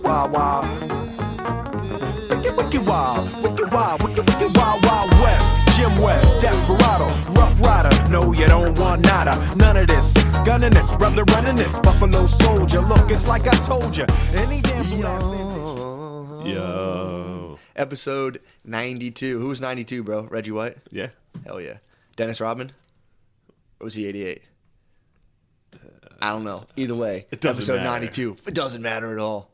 wild, wild. Wicked wild, wicked wild, wicked wild, wild west. Jim West, Desperado, Rough Rider. No, you don't want nada. None of this. Six gunning this, brother running this. Buffalo Soldier. Look, it's like I told you. Any damn fool Yo. Episode 92. Who was 92, bro? Reggie White? Yeah. Hell yeah. Dennis Rodman? Or was he 88? I don't know. Either way, It doesn't episode matter. 92. It doesn't matter at all.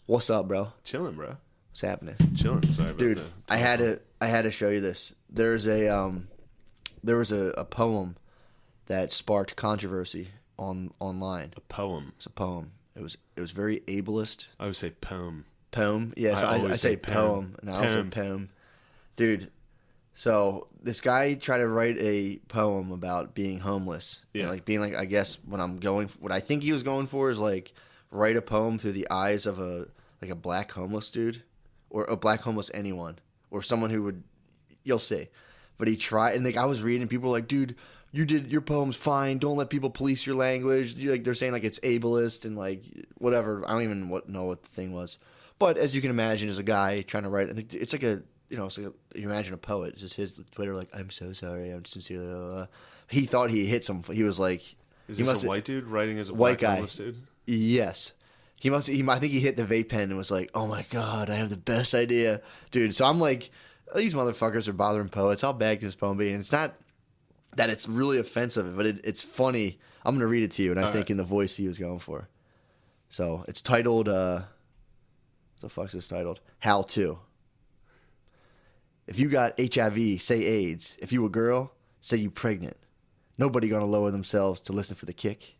What's up, bro? Chilling, bro. What's happening? Chilling. Sorry about Dude, that. I had to show you this. There was a poem that sparked controversy online. A poem. It's a poem. It was very ableist. I would say poem. Poem? Yes, I I always say say poem. No, I say Poem. poem. Dude, so this guy tried to write a poem about being homeless. Yeah. And like being like, I guess what I think he was going for is like write a poem through the eyes of a black homeless dude or a black homeless anyone or someone who would, you'll see. But he tried, and like I was reading, people were like, dude, your poem's fine. Don't let people police your language. They're saying like it's ableist and like whatever. I don't even know what the thing was. But as you can imagine, as a guy trying to write, it's like you imagine a poet. It's just his Twitter, like, I'm so sorry, I'm sincerely. He thought he hit some. He was like, Is this a white dude writing as a white black guy. homeless dude? Yes. I think he hit the vape pen and was like, oh my God, I have the best idea. Dude, so I'm like, these motherfuckers are bothering poets. How bad can this poem be? And it's not that it's really offensive, but it's funny. I'm going to read it to you, and I think in the voice he was going for. So it's titled, what the fuck's this titled? How To. If you got HIV, say AIDS. If you a girl, say you pregnant. Nobody gonna lower themselves to listen for the kick.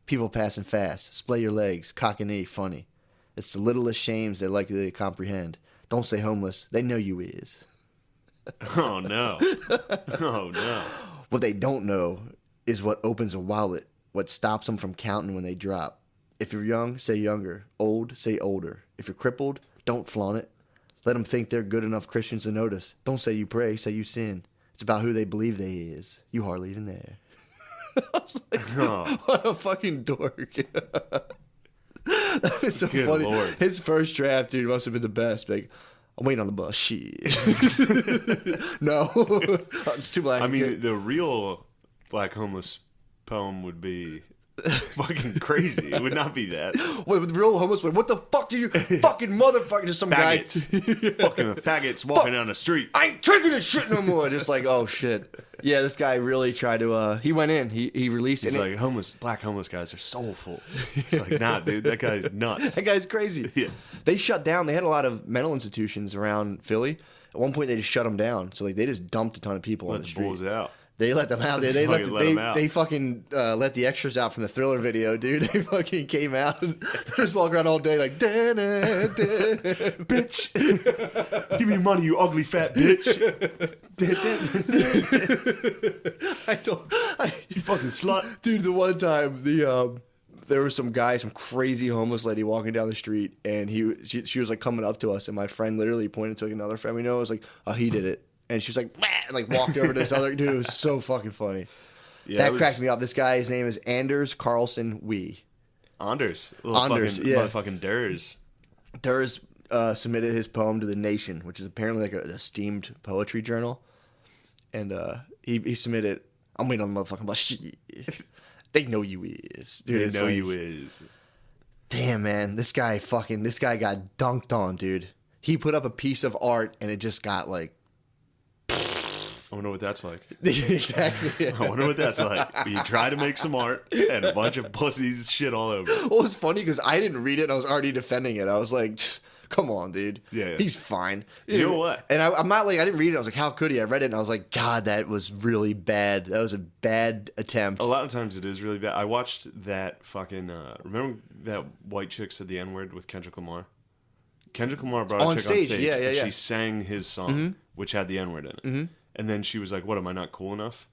People passing fast, splay your legs, cock a knee, funny. It's the littlest shames they likely to comprehend. Don't say homeless, they know you is. Oh, no. Oh, no. What they don't know is what opens a wallet, what stops them from counting when they drop. If you're young, say younger. Old, say older. If you're crippled, don't flaunt it. Let them think they're good enough Christians to notice. Don't say you pray, say you sin. It's about who they believe they is. You hardly even there. I was like, Oh. what a fucking dork. That was so Good funny. Lord. His first draft, dude, must have been the best. Like, I'm waiting on the bus. Shit. No. It's too black. I mean, the real black homeless poem would be fucking crazy. It would not be that. Wait, with the real homeless, what the fuck did you fucking motherfucker? Just some Faggots. guy. Fucking faggots walking down the street. I ain't drinking this shit no more. Just like, oh shit. Yeah, this guy really tried to. He went in. He released He's it. like, black homeless guys are soulful. It's like, nah, dude, that guy's nuts. That guy's crazy. Yeah. They shut down. They had a lot of mental institutions around Philly. At one point, they just shut them down. So like, they just dumped a ton of people on Let the the street. bulls out. They let them out. They Fucking let them out. They fucking let the extras out from the Thriller video, dude. They fucking came out and just walk around all day like, Bitch, give me money, you ugly fat bitch. You fucking slut. Dude, the one time there was some guy, some crazy homeless lady walking down the street, and she was like coming up to us, and my friend literally pointed to like another friend we know. It was like, oh, he did it. And she was like, "Meh," and like walked over to this other dude. It was so fucking funny. Yeah, That cracked me up. This guy's name is Anders Carlson Wee. Anders. Anders, Fucking, yeah. Motherfucking Durs. Durs submitted his poem to The Nation, which is apparently like an esteemed poetry journal. And he submitted, I'm waiting on the motherfucking bus. Shit. They know you is. Dude, They it's know like, you is. Damn, man. This guy got dunked on, dude. He put up a piece of art and it just got like. I wonder what that's like. Exactly. I wonder what that's like. You try to make some art and a bunch of pussies shit all over. Well, it's funny because I didn't read it and I was already defending it. I was like, come on, dude. Yeah. He's fine. You know what? And I'm not like, I didn't read it. I was like, how could he? I read it and I was like, God, that was really bad. That was a bad attempt. A lot of times it is really bad. I watched that fucking, remember that white chick said the N-word with Kendrick Lamar? Kendrick Lamar brought a chick on stage. Yeah, and yeah. she sang his song, which had the N-word in it. Mm-hmm. And then she was like, what, am I not cool enough?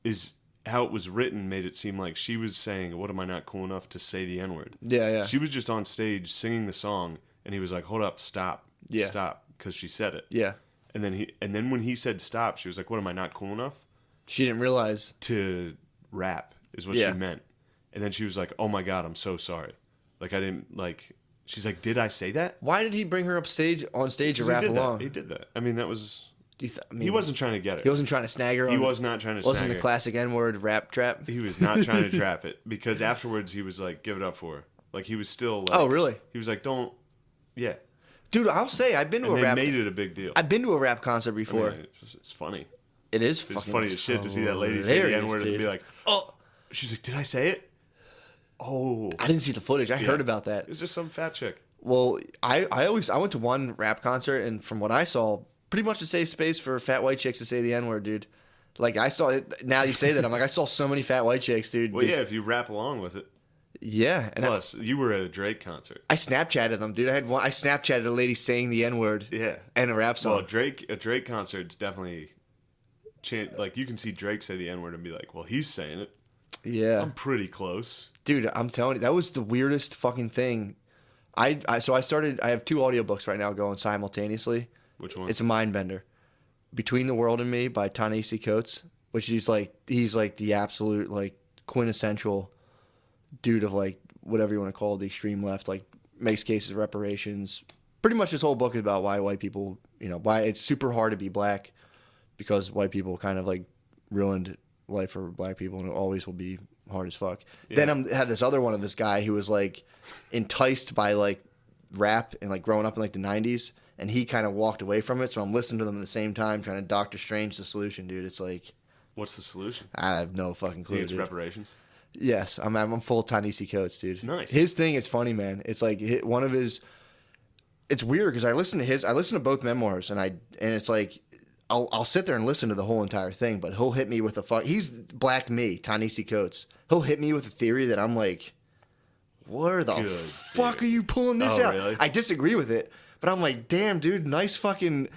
Is how it was written made it seem like she was saying, what, am I not cool enough to say the N-word? Yeah, yeah. She was just on stage singing the song, and he was like, hold up, stop. Yeah. Stop, because she said it. Yeah. And then when he said stop, she was like, what, am I not cool enough She didn't realize. to rap is what Yeah. she meant. And then she was like, oh my God, I'm so sorry. Like, I didn't, like, She's like, did I say that? Why did he bring her on stage to rap along? He did that. I mean, that was... He wasn't trying to get her. He wasn't trying to snag her. He was not trying to snag her. Wasn't the classic N-word rap trap? He was not trying to trap it. Because afterwards, he was like, give it up for her. Like, he was still like... Oh, really? He was like, don't... Yeah. Dude, I'll say, I've been to a rap... they made it a big deal. I've been to a rap concert before. I mean, it's funny. It is It's fucking... funny as shit to see that lady say the N-word and be like, oh... She's like, did I say it? Oh. I didn't see the footage. I heard about that. It was just some fat chick. Well, I went to one rap concert, and from what I saw, pretty much a safe space for fat white chicks to say the N-word, dude. Like, I saw it, now you say that, I'm like, I saw so many fat white chicks, dude. Well, yeah, if you rap along with it. Yeah. And Plus, you were at a Drake concert. I Snapchatted them, dude. I Snapchatted a lady saying the N-word. Yeah. And a rap song. Well, a Drake concert's definitely, like, you can see Drake say the N-word and be like, well, he's saying it. Yeah. I'm pretty close. Dude, I'm telling you, that was the weirdest fucking thing. I have 2 audiobooks right now going simultaneously. Which one? It's a mind bender. Between the World and Me by Ta-Nehisi Coates, which he's like the absolute like quintessential dude of like whatever you want to call it, the extreme left, like makes cases of reparations. Pretty much this whole book is about why white people, why it's super hard to be black because white people kind of like ruined life for black people and it always will be hard as fuck. Yeah. Then I had this other one of this guy who was like enticed by like rap and like growing up in like the 90s and he kind of walked away from it, so I'm listening to them at the same time trying to Doctor Strange the solution, dude. It's like, what's the solution? I have no fucking clue. It's reparations. Yes, I'm full Ta-Nehisi Coates, dude. Nice. His thing is funny, man. It's like one of his. It's weird because I listen to both memoirs and it's like I'll sit there and listen to the whole entire thing, but he'll hit me with he's black me, Ta-Nehisi Coates. He'll hit me with a theory that I'm like, where the fuck are you pulling this out? Really? I disagree with it, but I'm like, damn, dude, nice fucking.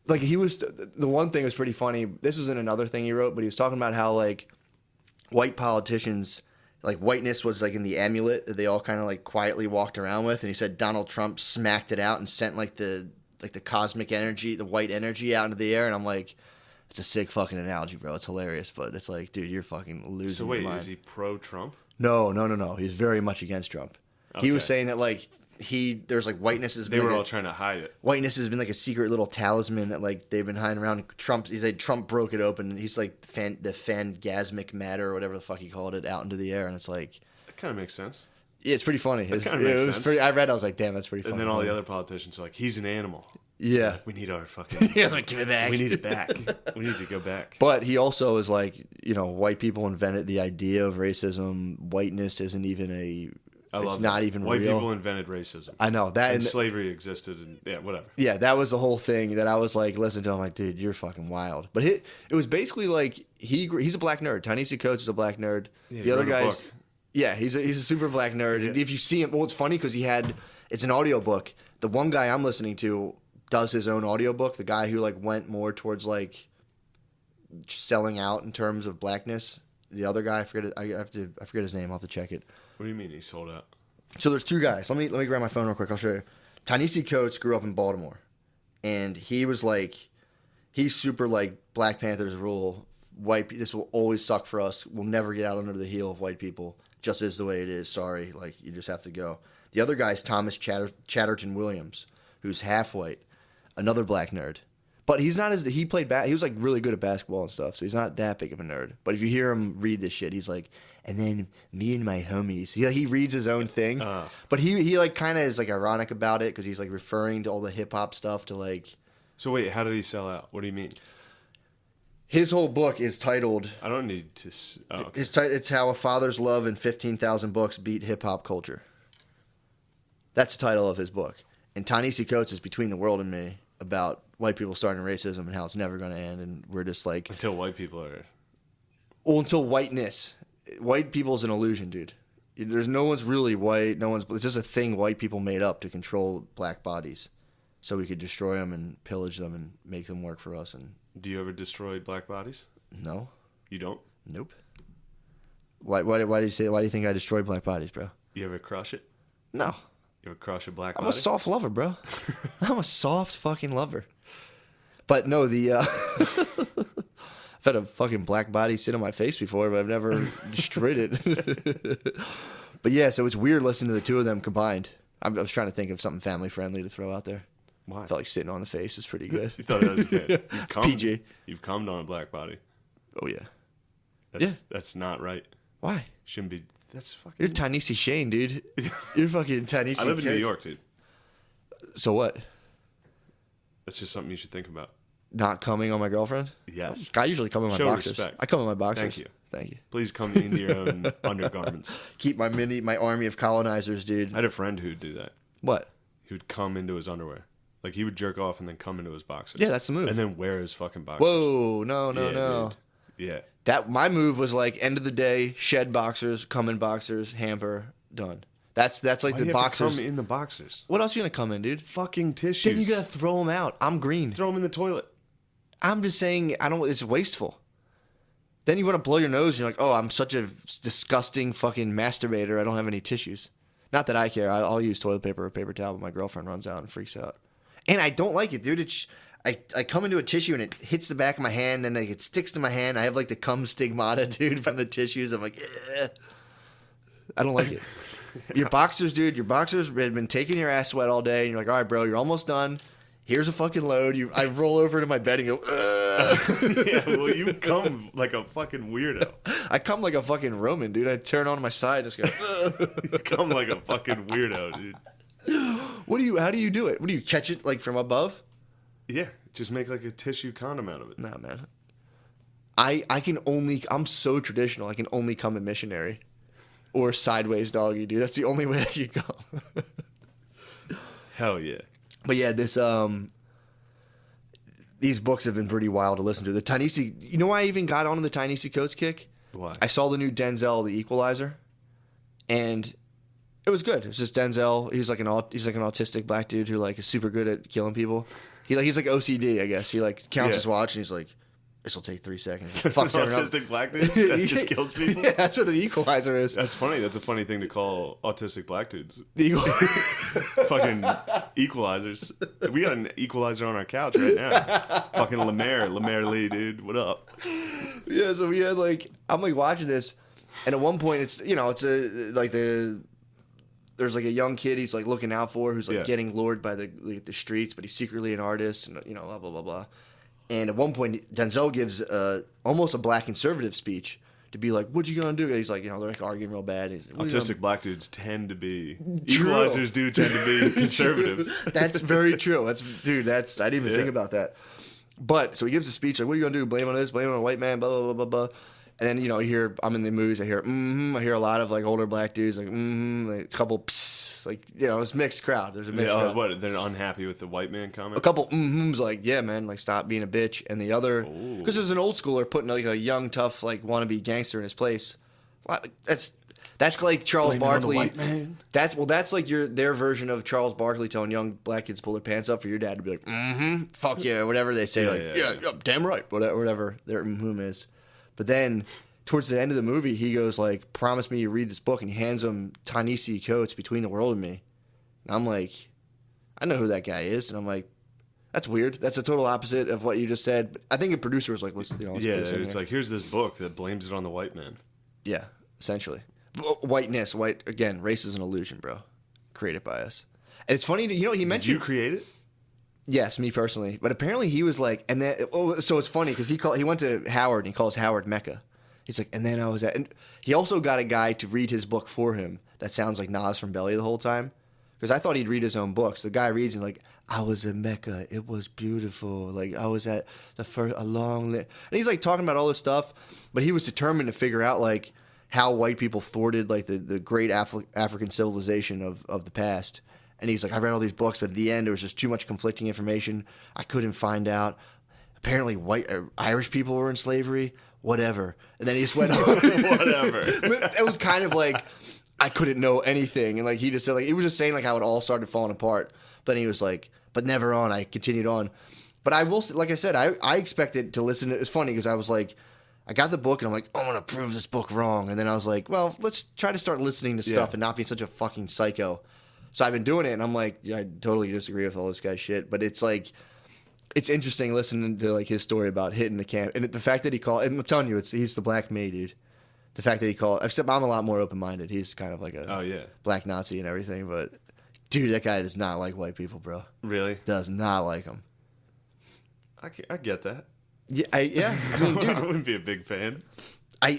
Like he was the one thing was pretty funny. This was in another thing he wrote, but he was talking about how like white politicians, like whiteness was like in the amulet that they all kind of like quietly walked around with, and he said Donald Trump smacked it out and sent like the cosmic energy, the white energy out into the air, and I'm like, it's a sick fucking analogy, bro. It's hilarious, but it's like, dude, you're fucking losing. So wait, your mind. is he pro-Trump? No. He's very much against Trump. Okay. He was saying that like there's like whiteness has been. They were all trying to hide it. Whiteness has been like a secret little talisman that like they've been hiding around. He said Trump broke it open. And he's like the fangasmic matter or whatever the fuck he called it out into the air, and it's like that kind of makes sense. Yeah, it's pretty funny. It kind of makes sense. I read. I was like, damn, that's pretty funny. And then all the other politicians are like, he's an animal. Yeah, we need our fucking. Yeah, like give it back. We need it back. We need to go back. But he also is like, white people invented the idea of racism. Whiteness isn't even it's not even white real. People invented racism. I know that, and slavery existed, and yeah, whatever. Yeah, that was the whole thing that I was like, listen to. I'm like, dude, you're fucking wild. But it was basically like he's a black nerd. Ta-Nehisi Coates is a black nerd. Yeah, the other guys, yeah, he's a super black nerd. Yeah. And if you see him, well, it's funny because it's an audiobook. The one guy I'm listening to does his own audiobook. The guy who like went more towards like selling out in terms of blackness. The other guy, I forget his name. I'll have to check it. What do you mean he sold out? So there's 2 guys. Let me grab my phone real quick. I'll show you. Ta-Nehisi Coates grew up in Baltimore, and he was like, he's super like Black Panthers rule. This will always suck for us. We'll never get out under the heel of white people. Just is the way it is. Sorry, like you just have to go. The other guy's Thomas Chatterton Williams, who's half white, another black nerd. But he's not he was like really good at basketball and stuff, so he's not that big of a nerd. But if you hear him read this shit, he's like, and then me and my homies. He reads his own thing, but he like kind of is like ironic about it because he's like referring to all the hip hop stuff to like. So wait, how did he sell out? What do you mean? His whole book is titled. I don't need to. Oh, okay. It's how a father's love and 15,000 books beat hip hop culture. That's the title of his book, and Ta-Nehisi Coates is Between the World and Me about white people starting racism and how it's never going to end, and we're just like until white people are. Well, until whiteness. White people is an illusion, dude. There's no one's really white. It's just a thing white people made up to control black bodies, so we could destroy them and pillage them and make them work for us. And do you ever destroy black bodies? No. You don't? Nope. Why do you say? Why do you think I destroy black bodies, bro? You ever crush it? No. You ever crush a black I'm body? a soft lover, bro. I'm a soft fucking lover. But no, I've had a fucking black body sit on my face before, but I've never destroyed it. But yeah, so it's weird listening to the 2 of them combined. I was trying to think of something family friendly to throw out there. Why? I felt like sitting on the face was pretty good. You thought that was good. It's PG. You've cummed on a black body. Oh yeah. That's not right. Why? Shouldn't be. That's fucking. You're Ta-Nehisi Shane, dude. You're fucking Ta-Nehisi. I live in New York, dude. So what? That's just something you should think about. Not coming on my girlfriend? Yes. I usually come in my Show boxers. respect. I come in my boxers. Thank you. You. Please come into your own undergarments. Keep my army of colonizers, dude. I had a friend who'd do that. What? He would come into his underwear. Like, he would jerk off and then come into his boxers. Yeah, that's the move. And then wear his fucking boxers. Whoa, no. Dude. Yeah. That my move was like end of the day, shed boxers, come in boxers, hamper, done. That's like Why the do you boxers. have to come in the boxers? What else are you gonna come in, dude? Fucking tissues. Then you gotta throw them out. I'm green. Throw them in the toilet. I'm just saying, I don't. It's wasteful. Then you want to blow your nose, and you're like, oh, I'm such a disgusting fucking masturbator. I don't have any tissues. Not that I care. I'll use toilet paper or paper towel, but my girlfriend runs out and freaks out. And I don't like it, dude. I come into a tissue and it hits the back of my hand, and like it sticks to my hand. I have like the cum stigmata, dude, from the tissues. I'm like, eh. I don't like it. Your boxers, dude. Your boxers had been taking your ass sweat all day, and you're like, all right, bro, you're almost done. Here's a fucking load. I roll over into my bed and go, ugh. Yeah, well, you come like a fucking weirdo. I come like a fucking Roman, dude. I turn on my side and just go, ugh. You come like a fucking weirdo, dude. How do you do it? What do you catch it like from above? Yeah, just make like a tissue condom out of it. Nah, man. I'm so traditional. I can only come in missionary or sideways doggy, dude. That's the only way I can go. Hell yeah. But yeah, these books have been pretty wild to listen to. The Ta-Nehisi, you know why I even got onto the Ta-Nehisi Coates kick? Why? I saw the new Denzel, The Equalizer, and it was good. It was just Denzel. He's like an autistic black dude who like is super good at killing people. He's like OCD, I guess. He like counts his watch and he's like, this will take 3 seconds. Fucks An everyone up. autistic black dude that just kills people? Yeah, that's what the Equalizer is. That's funny. That's a funny thing to call autistic black dudes. The Fucking equalizers. We got an equalizer on our couch right now. Fucking Lemaire Lee, dude. What up? Yeah, so we had like, I'm like watching this, and at one point there's like a young kid he's like looking out for who's like getting lured by the streets, but he's secretly an artist, and blah blah blah blah. And at one point, Denzel gives almost a black conservative speech to be like, "What you gonna do?" He's like, they're like arguing real bad. Autistic black dudes tend to be equalizers. Do tend to be conservative. That's very true. I didn't even think about that. But so he gives a speech like, "What are you gonna do? Blame on this? Blame on a white man? Blah blah blah blah blah." And then you hear I'm in the movies. I hear I hear a lot of like older black dudes like like a couple pssts, like it's mixed crowd. There's a mixed crowd. What? They're unhappy with the white man comment. A couple like, yeah, man, like stop being a bitch. And the other, because there's an old schooler putting like a young tough like wannabe gangster in his place. That's like Charles Barkley. White man. That's like their version of Charles Barkley telling young black kids pull their pants up for your dad to be like, fuck yeah, whatever they say, yeah, damn right, whatever their is. But then towards the end of the movie, he goes like, promise me you read this book, and he hands him Ta-Nehisi Coates, Between the World and Me. And I'm like, I know who that guy is, and I'm like, that's weird. That's a total opposite of what you just said. But I think a producer was like, let's it's like, here's this book that blames it on the white man. Yeah, essentially. Again, race is an illusion, bro. Created by us. And it's funny, he mentioned... Did you create it? Yes, me personally. But apparently he was like, and then, so it's funny because he went to Howard and he calls Howard Mecca. He's like, and then I was and he also got a guy to read his book for him that sounds like Nas from Belly the whole time. Because I thought he'd read his own books. The guy reads and like, I was in Mecca. It was beautiful. Like I was at a long, and he's like talking about all this stuff, but he was determined to figure out like how white people thwarted like the great African civilization of the past. And he's like, I read all these books, but at the end, there was just too much conflicting information. I couldn't find out. Apparently, Irish people were in slavery. Whatever. And then he just went on. Whatever. It was kind of like, I couldn't know anything. And like he just said, like, he was just saying like how it all started falling apart. But then he was like, but never on. I continued on. But I will, like I said, I expected to listen to, it's funny because I was like, I got the book and I'm like, I'm going to prove this book wrong. And then I was like, well, let's try to start listening to stuff and not being such a fucking psycho. So I've been doing it, and I'm like, yeah, I totally disagree with all this guy's shit. But it's like, it's interesting listening to like his story about hitting the camp, and the fact that he called. And I'm telling you, he's the black me, dude. The fact that he called. Except I'm a lot more open minded. He's kind of like a black Nazi and everything. But Dude, that guy does not like white people, bro. Really? Does not like them. I get that. Yeah, I mean, dude, I wouldn't be a big fan.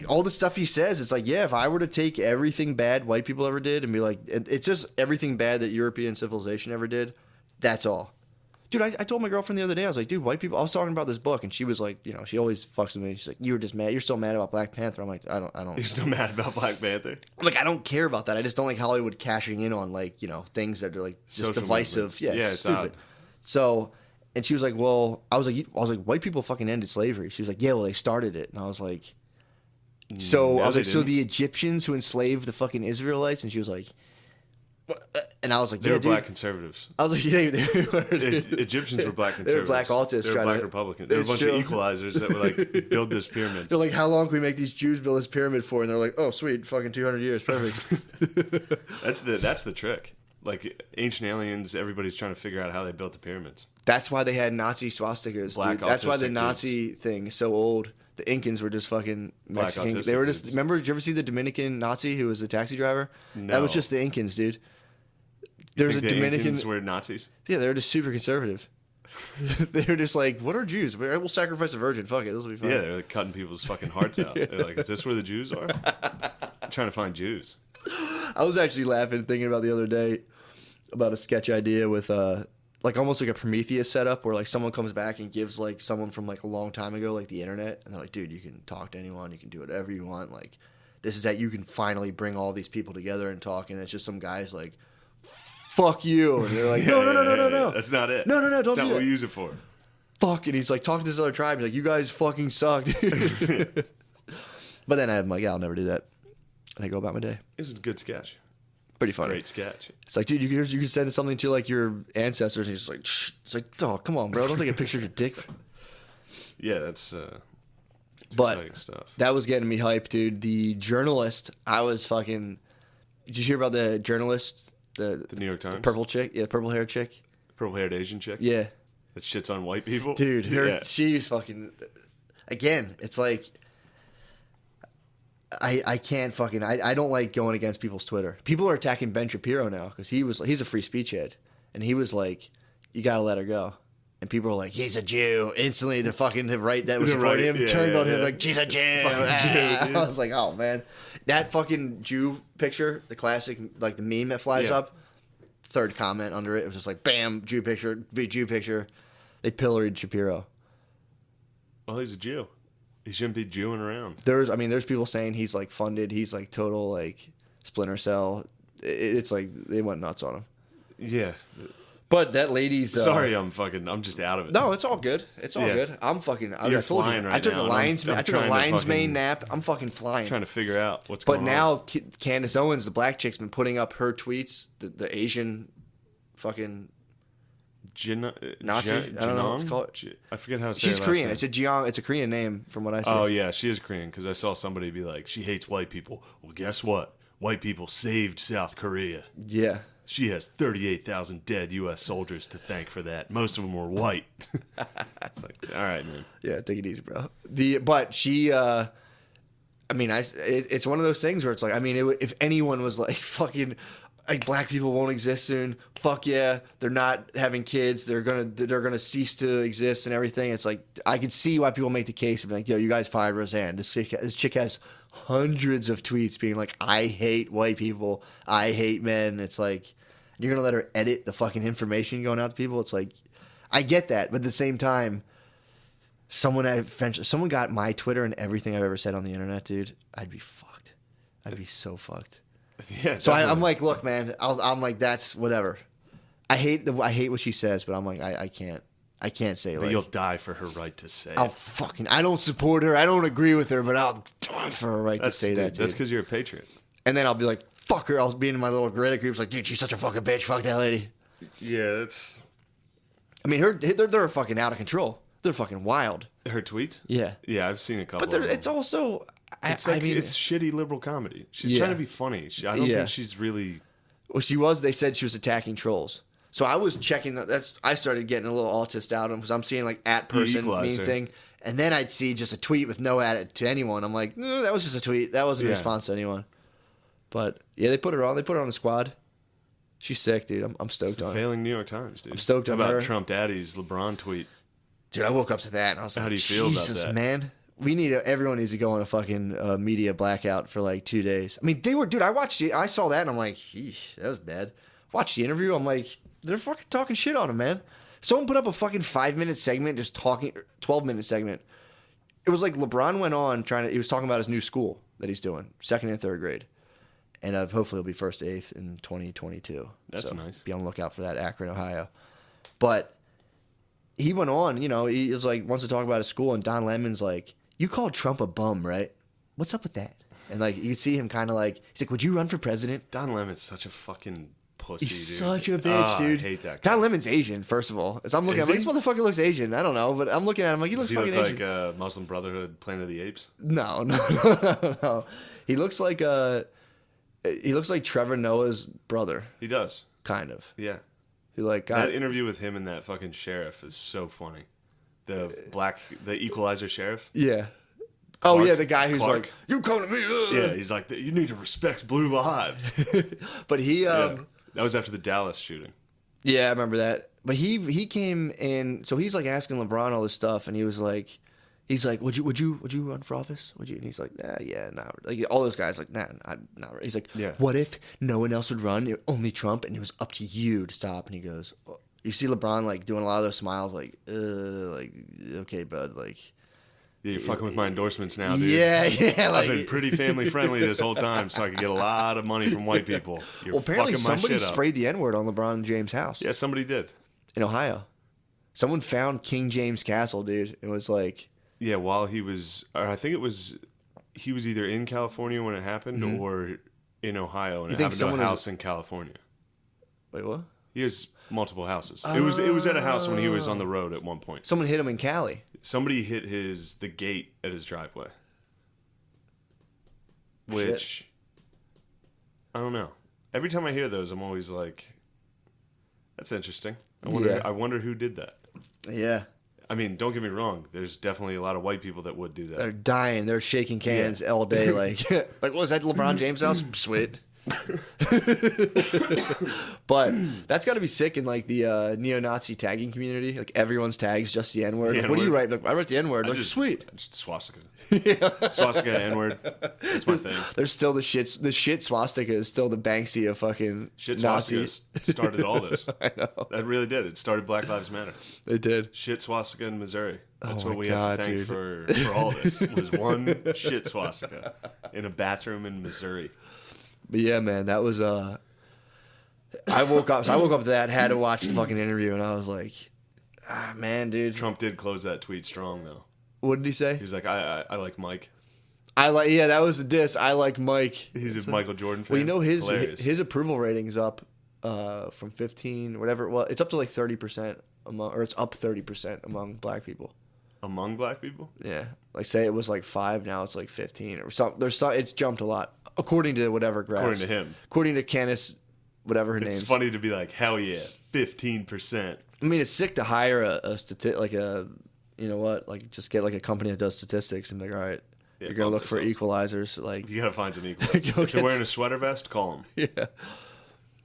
all the stuff he says, it's like, yeah, if I were to take everything bad white people ever did and be like, it's just everything bad that European civilization ever did, that's all. Dude, I told my girlfriend the other day, I was like, dude, white people, I was talking about this book, and she was like, she always fucks with me. She's like, you were just mad. You're still mad about Black Panther. I'm like, I don't. You're still mad about Black Panther? Like, I don't care about that. I just don't like Hollywood cashing in on, like, things that are, like, just Social divisive. movements. Yeah, Yeah, it's stupid. odd. So, and she was like, well, I was like, white people fucking ended slavery. She was like, yeah, well, they started it. And I was like, so, No, I was they like, so didn't. the Egyptians who enslaved the fucking Israelites? And she was like, and I was like, They yeah, were dude. black conservatives. I was like, yeah, they were. Egyptians were black They were conservatives. black autists They were trying black to- Republicans. They were a It's bunch true. of equalizers that would like build this pyramid. They're like, how long can we make these Jews build this pyramid for? And they're like, oh, sweet, fucking 200 years, perfect. That's the trick. Like ancient aliens, everybody's trying to figure out how they built the pyramids. That's why they had Nazi swastikas. Black Dude. That's why the autistic Nazi thing is so old. The Incans were just fucking Mexican. autistic They were just. dudes. Remember? Did you ever see the Dominican Nazi who was the taxi driver? That was No. just the Incans, dude. There's a Think the Dominican. Incans were Nazis. Yeah, they were just super conservative. They were just like, what are Jews? We'll sacrifice a virgin. Fuck it, this will be fun. Yeah, they're like cutting people's fucking hearts out. They're like, is this where the Jews are? I'm trying to find Jews. I was actually laughing thinking about the other day about a sketch idea with like almost like a Prometheus setup where like someone comes back and gives like someone from like a long time ago like the internet and they're like, dude, you can talk to anyone, you can do whatever you want. Like this is that you can finally bring all these people together and talk, and it's just some guys like, fuck you, and they're like, no. That's not it. No, don't That's do not what that. we use it for. Fuck, and he's like talking to this other tribe. He's like, you guys fucking suck, dude. But then I'm like, yeah, I'll never do that. And I go about my day. This is a good sketch. Pretty funny. Great sketch. It's like, dude, you can send something to like your ancestors, and he's just like, shh. It's like, oh, come on, bro, don't take a picture of your dick. Yeah, that's But exciting stuff. that was getting me hyped, dude. The journalist, I was fucking. Did you hear about the journalist, the The New York Times? purple chick, yeah, the purple hair chick, Purple-haired Asian chick? yeah, That shits on white people? dude, Yeah. she's fucking. Again, it's like. I can't fucking I don't like going against people's Twitter. People are attacking Ben Shapiro now because he's a free speech head, and he was like, you gotta let her go. And people are like, he's a Jew. Instantly, the fucking right that was The supporting right, him yeah, turned yeah, on him yeah. like, she's a Jew. Fucking Jew, dude. I was like, oh man, that fucking Jew picture, the classic like the meme that flies Yeah. up. Third comment under it was just like, bam, Jew picture, big Jew picture. They pilloried Shapiro. Well, he's a Jew. He shouldn't be Jewing around. There's people saying he's like funded. He's like total like Splinter Cell. It's like they went nuts on him. Yeah. But that lady's Sorry, I'm just out of it. No, it's all good. It's all Yeah. good. I'm fucking. I You're told you. flying I right took now, a and I'm lion's. I took a trying to lion's fucking- mane nap. I'm fucking flying. Trying to figure out what's But going now on. Candace Owens, the black chick's been putting up her tweets. The Asian, fucking. Nazi? I don't know what it's called. I forget how to say She's her last Korean. name. It's a Jeong. It's a Korean name from what I see. Oh, yeah, she is Korean because I saw somebody be like, she hates white people. Well, guess what? White people saved South Korea. Yeah. She has 38,000 dead U.S. soldiers to thank for that. Most of them were white. It's like, all right, man. Yeah, take it easy, bro. But she, I mean, it's one of those things where it's like, I mean, if anyone was like fucking, like black people won't exist soon. Fuck yeah, they're not having kids. They're gonna cease to exist and everything. It's like I could see why people make the case and be like, yo, you guys fired Roseanne. This chick has hundreds of tweets being like, I hate white people. I hate men. It's like you're gonna let her edit the fucking information going out to people. It's like I get that, but at the same time. Someone got my Twitter and everything I've ever said on the internet, dude. I'd be fucked. I'd be so fucked. Yeah. So I'm definitely. like, look, man. I'm like, that's whatever. I hate what she says, but I'm like, I can't say But like. you'll die for her right to say I'll it. fucking. I don't support her. I don't agree with her, but I'll die for her right to say dude, that. Dude. That's because you're a patriot. And then I'll be like, fuck her. I'll be in my little Reddit groups like, dude, she's such a fucking bitch. Fuck that lady. Yeah, that's I mean, they're fucking out of control. They're fucking wild. her tweets. Yeah. Yeah, I've seen a couple. But of them. it's also. It's I like mean, it's shitty liberal comedy. She's Yeah. trying to be funny. I don't Yeah. think she's really. Well, they said she was attacking trolls. So I was checking I started getting a little autist out of them because I'm seeing like at person equalized meme her. thing. And then I'd see just a tweet with no ad to anyone. I'm like, that was just a tweet. That wasn't a Yeah. response to anyone. But yeah, they put her on. They put her on the squad. She's sick, dude. I'm It's stoked the on her. failing New York Times, dude. I'm stoked How on about her. Trump Daddy's LeBron tweet? Dude, I woke up to that and I was like, How do you feel about Jesus, that? man. Everyone needs to go on a fucking media blackout for like 2 days. I mean, dude, I saw that and I'm like, sheesh, that was bad. Watched the interview. I'm like, they're fucking talking shit on him, man. Someone put up a fucking 5-minute segment just talking, 12-minute segment. It was like LeBron went on he was talking about his new school that he's doing, 2nd and 3rd grade. And hopefully he'll be 1st to 8th in 2022. That's so nice. Be on the lookout for that, Akron, Ohio. But he went on, he was like, wants to talk about his school, and Don Lemon's like, you called Trump a bum, right? What's up with that? And like, you see him kind of like, he's like, would you run for president? Don Lemon's such a fucking pussy, He's dude. such a bitch, dude. I hate that guy. Don Lemon's Asian, first of all. As I'm looking Is at him, he? this motherfucker looks Asian. I don't know, but I'm looking at him like, he looks Does he fucking look Asian. like Muslim Brotherhood, Planet of the Apes? No. He looks like Trevor Noah's brother, He does. kind of. Yeah. Who like got That interview with him and that fucking sheriff is so funny. The Equalizer sheriff. yeah. Clark- Oh yeah, the guy who's Clark. like, you come to me. Yeah, he's like, you need to respect blue lives. But he Yeah. That was after the Dallas shooting. Yeah, I remember that. But he came in, so he's like asking LeBron all this stuff, and he's like, would you run for office? Would you? And he's like, yeah, not really. Like all those guys, like, not really. He's like, Yeah. What if no one else would run, only Trump, and it was up to you to stop? And he goes, you see LeBron like doing a lot of those smiles, like okay, bud, like. Yeah, you're fucking with my endorsements now, dude. Yeah, I've been pretty family friendly this whole time, so I could get a lot of money from white people. You're Well, apparently fucking my somebody shit up. sprayed the N-word on LeBron James' house Yeah, somebody did. in Ohio. Someone found King James Castle, dude. It was like, Yeah, while he was, or I think it was, he was either in California when it happened or in Ohio, and You it think happened to someone a was- house in California. wait, what? He has multiple houses. It was at a house when he was on the road at one point. Someone hit him in Cali. Somebody hit the gate at his driveway. Which I don't know. Every time I hear those, I'm always like, that's interesting. Yeah. I wonder who did that. Yeah. I mean, don't get me wrong. There's definitely a lot of white people that would do that. They're dying. They're shaking cans all day. Like, what was that LeBron James house? Sweet. But that's got to be sick in like the neo-Nazi tagging community. Like everyone's tags just the N-word. The Like, what do you N-word. write? Like, I wrote the N-word. Like, sweet. Just swastika. Swastika, N-word. That's my thing. There's still the shit swastika is still the Banksy of fucking Shit swastika Nazis. started all this. I know. That really did. It started Black Lives Matter. They did. Shit swastika in Missouri. That's Oh what my we God, have to thank dude. for all this. Was one shit swastika in a bathroom in Missouri. But yeah, man, that was I woke up to that, had to watch the fucking interview, and I was like, man, dude. Trump did close that tweet strong though. What did he say? He was like, I like Mike. That was the diss. I like Mike. He's a Michael Jordan fan. Well, you know Hilarious. his approval rating's up from 15, whatever. Well, it's up to like 30% it's up 30% among black people. Among black people? Yeah, like say it was like 5, now it's like 15 or something. It's jumped a lot according to whatever graph. According to him. According to Candace, whatever her name. It's funny to be like, hell yeah, 15%. I mean, it's sick to hire like just get like a company that does statistics and be like, all right, Yeah, you're gonna bump look for this up. equalizers, like You gotta find some equal. Go If get- they're wearing a sweater vest, call them. yeah,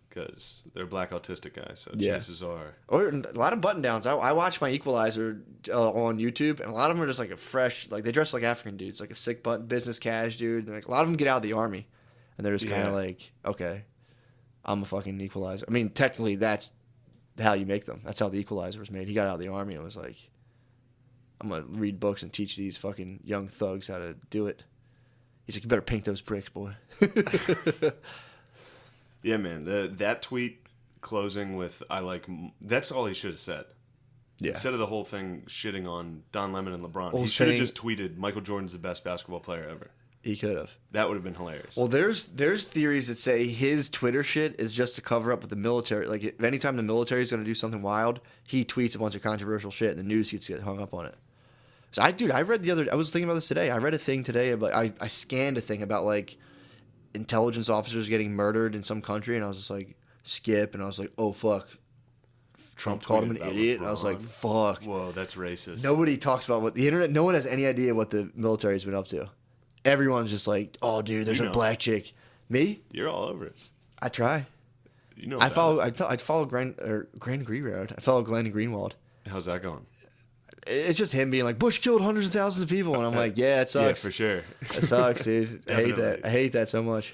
Because they're black autistic guys, so Yeah. chances are. or a lot of button downs. I watch my equalizer on YouTube, and a lot of them are just like a fresh, like they dress like African dudes, like a sick button business cash dude. And like a lot of them get out of the army, and they're just kind Yeah. of like, okay, I'm a fucking equalizer. I mean, technically, that's how you make them. That's how the equalizer was made. He got out of the army and was like, I'm gonna read books and teach these fucking young thugs how to do it. He's like, you better paint those bricks, boy. Yeah, man. That tweet closing with that's all he should have said. Yeah. Instead of the whole thing shitting on Don Lemon and LeBron, Well, he should have saying- just tweeted Michael Jordan's the best basketball player ever. He could have. That would have been hilarious. Well, there's theories that say his Twitter shit is just to cover up with the military. Like, if anytime the military is going to do something wild, he tweets a bunch of controversial shit, and the news gets hung up on it. So, I was thinking about this today. I read a thing today about, I scanned a thing about, like, intelligence officers getting murdered in some country, and I was just like, skip, and I was like, oh, fuck. Trump called him an tweeted about idiot, and I was like, LeBron. fuck. Whoa, that's racist. Nobody talks about what the internet, no one has any idea what the military's been up to. Everyone's just like, oh, dude, there's You a know. black chick. Me? You're all over it. I try. You know. I follow Glenn Greenwald. I follow Glenn Greenwald. How's that going? It's just him being like, Bush killed hundreds of thousands of people, and I'm like, yeah, it sucks. Yeah, for sure. It sucks, dude. I hate that. I hate that so much.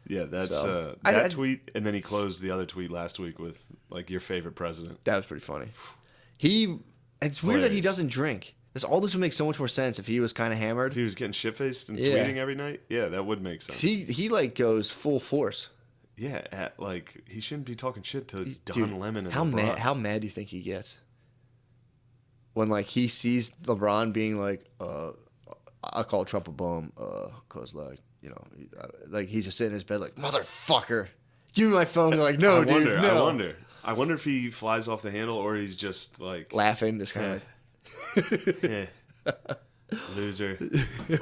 Yeah, that's So, that tweet, and then he closed the other tweet last week with like your favorite president. That was pretty funny. It's weird that he doesn't drink. All this would make so much more sense if he was kind of hammered. If he was getting shit-faced and tweeting every night, yeah, that would make sense. He like goes full force. Yeah, he shouldn't be talking shit to Don Lemon and how LeBron. How mad do you think he gets when like he sees LeBron being like, I call Trump a bum, cause like like he's just sitting in his bed like, motherfucker, give me my phone. They're like, no, dude, no. I wonder if he flies off the handle or he's just like laughing, just kind of like. Loser.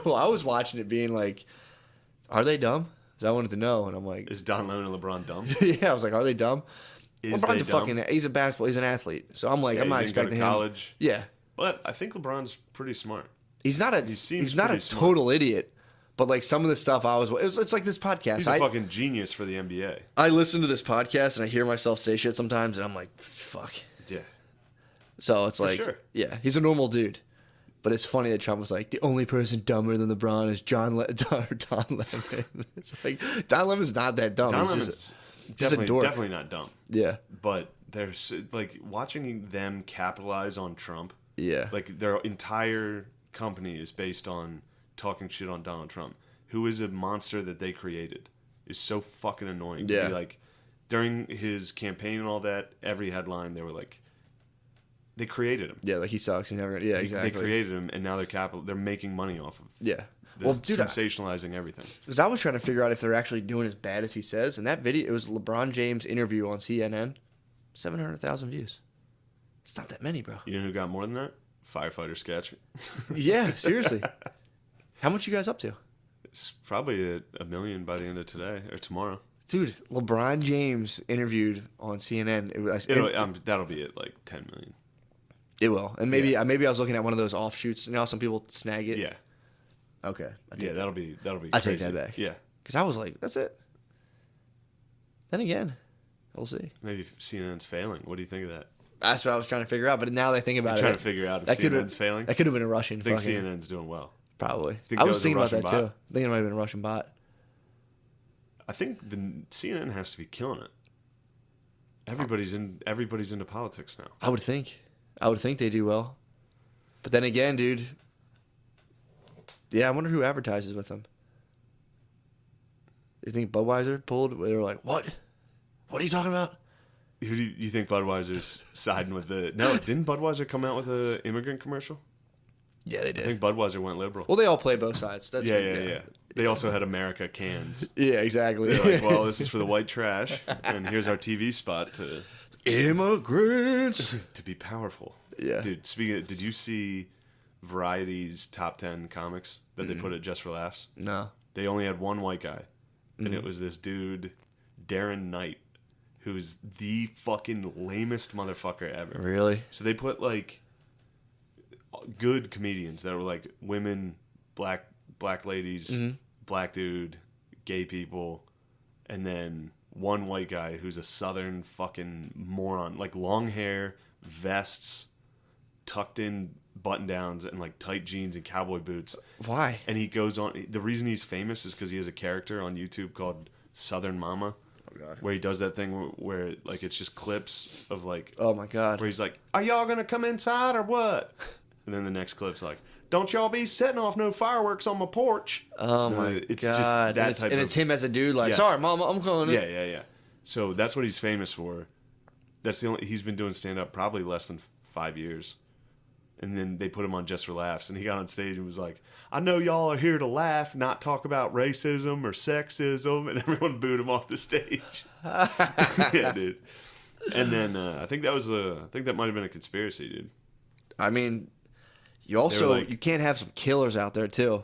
Well, I was watching it being like, are they dumb? Because I wanted to know, and I'm like, is Don Lemon and LeBron dumb? Yeah, I was like, are they dumb? LeBron's he's a basketball, he's an athlete. So I'm like, yeah, I'm not expecting him. College. Yeah. But I think LeBron's pretty smart. He's not a total idiot. But like some of the stuff it's like this podcast. He's a fucking genius for the NBA. I listen to this podcast and I hear myself say shit sometimes, and I'm like, fuck. Yeah. So it's like, sure. Yeah, he's a normal dude. But it's funny that Trump was like, the only person dumber than LeBron is Don Lemon. It's like, Don Lemon's not that dumb. Don Lemon's definitely not dumb. Yeah. But there's like watching them capitalize on Trump. Yeah. Like their entire company is based on talking shit on Donald Trump, who is a monster that they created. Is so fucking annoying. Yeah. Like during his campaign and all that, every headline they were like, they created him. Yeah, like he sucks. Yeah, exactly. They created him, and now they're making money off of. Yeah. Well, dude, sensationalizing everything. Because I was trying to figure out if they're actually doing as bad as he says. And that video, it was LeBron James' interview on CNN, 700,000 views. It's not that many, bro. You know who got more than that? Firefighter sketch. Yeah, seriously. How much you guys up to? It's probably at 1 million by the end of today or tomorrow. Dude, LeBron James interviewed on CNN. That'll be at like 10 million. It will. And maybe I was looking at one of those offshoots. You know how some people snag it? Yeah. Okay. That'll be I crazy. take that back. Yeah. Because I was like, that's it. Then again, we'll see. Maybe CNN's failing. What do you think of that? That's what I was trying to figure out. But now that I think about trying to figure out if CNN's failing? That could have been a Russian. I think CNN's doing well. Probably. I was thinking about that too. I think it might have been a Russian bot. I think the CNN has to be killing it. Everybody's into politics now. I would think they do well. But then again, dude. Yeah, I wonder who advertises with them. You think Budweiser pulled? They were like, "What? What are you talking about?" Who do you think Budweiser's siding with the? No, didn't Budweiser come out with an immigrant commercial? Yeah, they did. I think Budweiser went liberal. Well, they all play both sides. That's yeah. They also had America cans. Yeah, exactly. They're like, well, this is for the white trash, and here's our TV spot to immigrants to be powerful. Yeah, dude. Did you see Variety's top 10 comics that they put at Just for Laughs? No. They only had one white guy, and it was this dude, Darren Knight, who's the fucking lamest motherfucker ever. Really? So they put like good comedians that were like women, black ladies, black dude, gay people, and then one white guy who's a southern fucking moron, like long hair, vests, tucked in button downs, and like tight jeans and cowboy boots. Why? And he goes on. The reason he's famous is because he has a character on YouTube called Southern Mama. Oh God. Where he does that thing where like it's just clips of like, oh my God, where he's like, "Are y'all gonna come inside or what?" And then the next clip's like, "Don't y'all be setting off no fireworks on my porch." Oh my God. Just that type and it's him as a dude like, "Sorry, Mama, I'm coming." Yeah. So that's what he's famous for. That's the only he's been doing stand up probably less than 5 years. And then they put him on Just for Laughs, and he got on stage and was like, "I know y'all are here to laugh, not talk about racism or sexism," and everyone booed him off the stage. Yeah, dude. And then I think that might have been a conspiracy, dude. I mean, you also you can't have some killers out there too.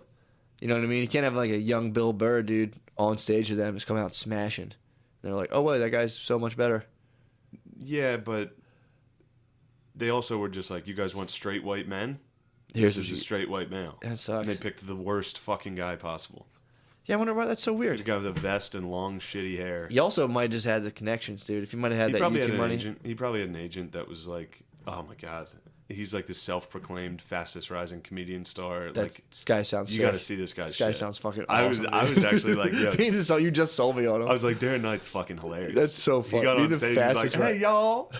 You know what I mean? You can't have like a young Bill Burr dude on stage with them just come out smashing. And they're like, "Oh wait, that guy's so much better." Yeah, but they also were just like, "You guys want straight white men? Here's a straight white male." That sucks. And they picked the worst fucking guy possible. Yeah, I wonder why that's so The weird. guy with the vest and long shitty hair. He also might just had the connections, dude. If he might have had that probably YouTube had an money. agent. He probably had an agent that was like, oh my god, he's like the self-proclaimed fastest rising comedian star. This Like, guy sounds you sick. got to see this guy's This guy shit. sounds fucking I awesome. was actually like, yo, You just sold me on him. I was like, Darren Knight's fucking hilarious. That's so funny. He got Be on the stage, he was like, fastest hey y'all,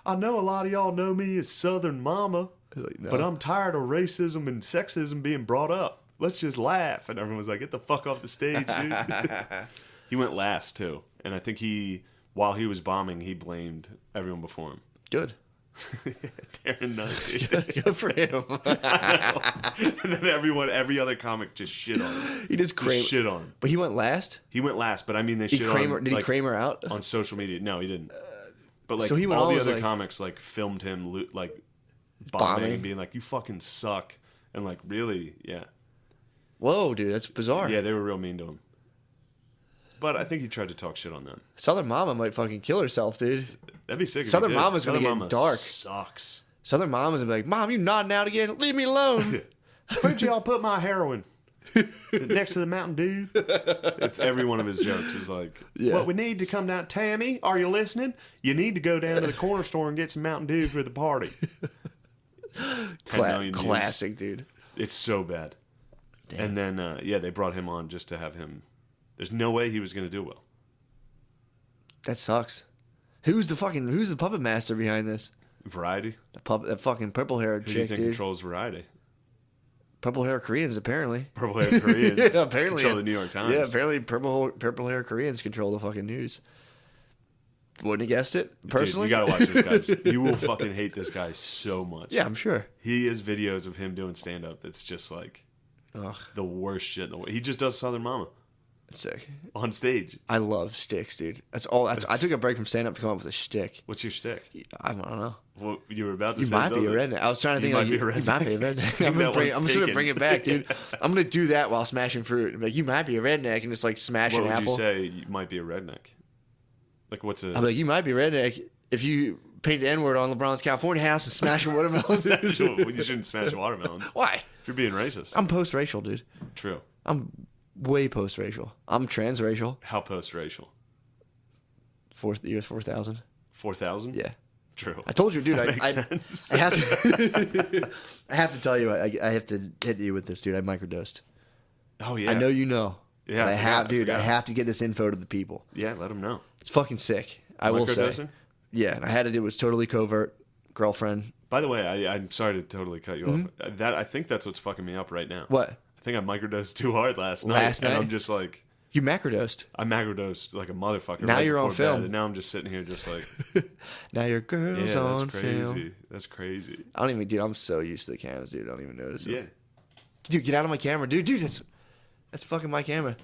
I know a lot of y'all know me as Southern Mama, Like, no. but I'm tired of racism and sexism being brought up. Let's just laugh. And everyone was like, get the fuck off the stage, dude. He went last too, and I think while he was bombing, he blamed everyone before him. Good. Darren Knight, dude. Good for him. And then every other comic just shit on him. He just Shit on him. But he went last? He went last, but I mean, they Did shit Kramer, on him. did he like, Kramer out? on social media. No, he didn't. But like So he went all the always, other like- comics like filmed him like Bombing. bombing and being like, "You fucking suck," and like really, yeah, Whoa, dude, that's bizarre. yeah, they were real mean to him. But I think he tried to talk shit on them. Southern Mama might fucking kill herself, dude. That'd be sick. if he Southern did. Mama's gonna Southern get Mama dark. Sucks. Southern Mama's gonna be like, Mom, you nodding out again? Leave me alone. Where'd y'all put my heroin? Next to the Mountain Dew. It's every one of his jokes is like, Yeah. what we need to come down. Tammy, are you listening? You need to go down to the corner store and get some Mountain Dew for the party. 10 million views. Classic, dude. It's so bad. And then, they brought him on just to have him. There's no way he was going to do well. That sucks. Who's the puppet master behind this? Variety. That fucking purple haired Who do you chick, think dude. controls Variety? Purple hair Koreans, apparently. Purple hair Koreans. Yeah, apparently. Control the New York Times. Yeah, apparently purple hair Koreans control the fucking news. Wouldn't have guessed it, personally. Dude, you gotta watch this guy. You will fucking hate this guy so much. Yeah, I'm sure. He has videos of him doing stand up that's just like Ugh, the worst shit in the world. He just does Southern Mama that's sick. on stage. I love sticks, dude. That's all. I took a break from stand up to come up with a shtick. What's your shtick? I don't know. Well, you were about to You say might be a something. redneck. I was trying to think You like might be a you might be a redneck. redneck. I'm that one's just gonna taken. bring it back, dude. I'm gonna do that while smashing fruit. Like you might be a redneck and just like smash What an would apple. you say? You might be a redneck. Like what's a? I'm like you might be a redneck if you paint the N-word on LeBron's California house and smash a watermelon. Well, you shouldn't smash watermelons. Why? If you're being racist. I'm post-racial, dude. True. I'm way post-racial. I'm transracial. How post-racial? Year 4000. 4,000? Yeah. True. I told you, dude. That I makes sense. I have to. I have to tell you, I have to hit you with this, dude. I microdosed. Oh yeah. I know you know. Yeah, but I I forgot, have, I dude. I forgot. have to get this info to the people. Yeah, let them know. It's fucking sick. I will say. Microdosing? Yeah, and I had it. It was totally covert. Girlfriend. By the way, I'm sorry to totally cut you off. I think that's what's fucking me up right now. What? I think I microdosed too hard last night. Last And night? I'm just like, You macrodosed. I macrodosed like a motherfucker. Now right you're on before bed, film. And now I'm just sitting here just like, Now your girl's yeah, on that's crazy. film. That's crazy. I don't even, dude. I'm so used to the cameras, dude. I don't even notice it. Yeah. Dude, get out of my camera, dude. Dude, that's fucking my camera.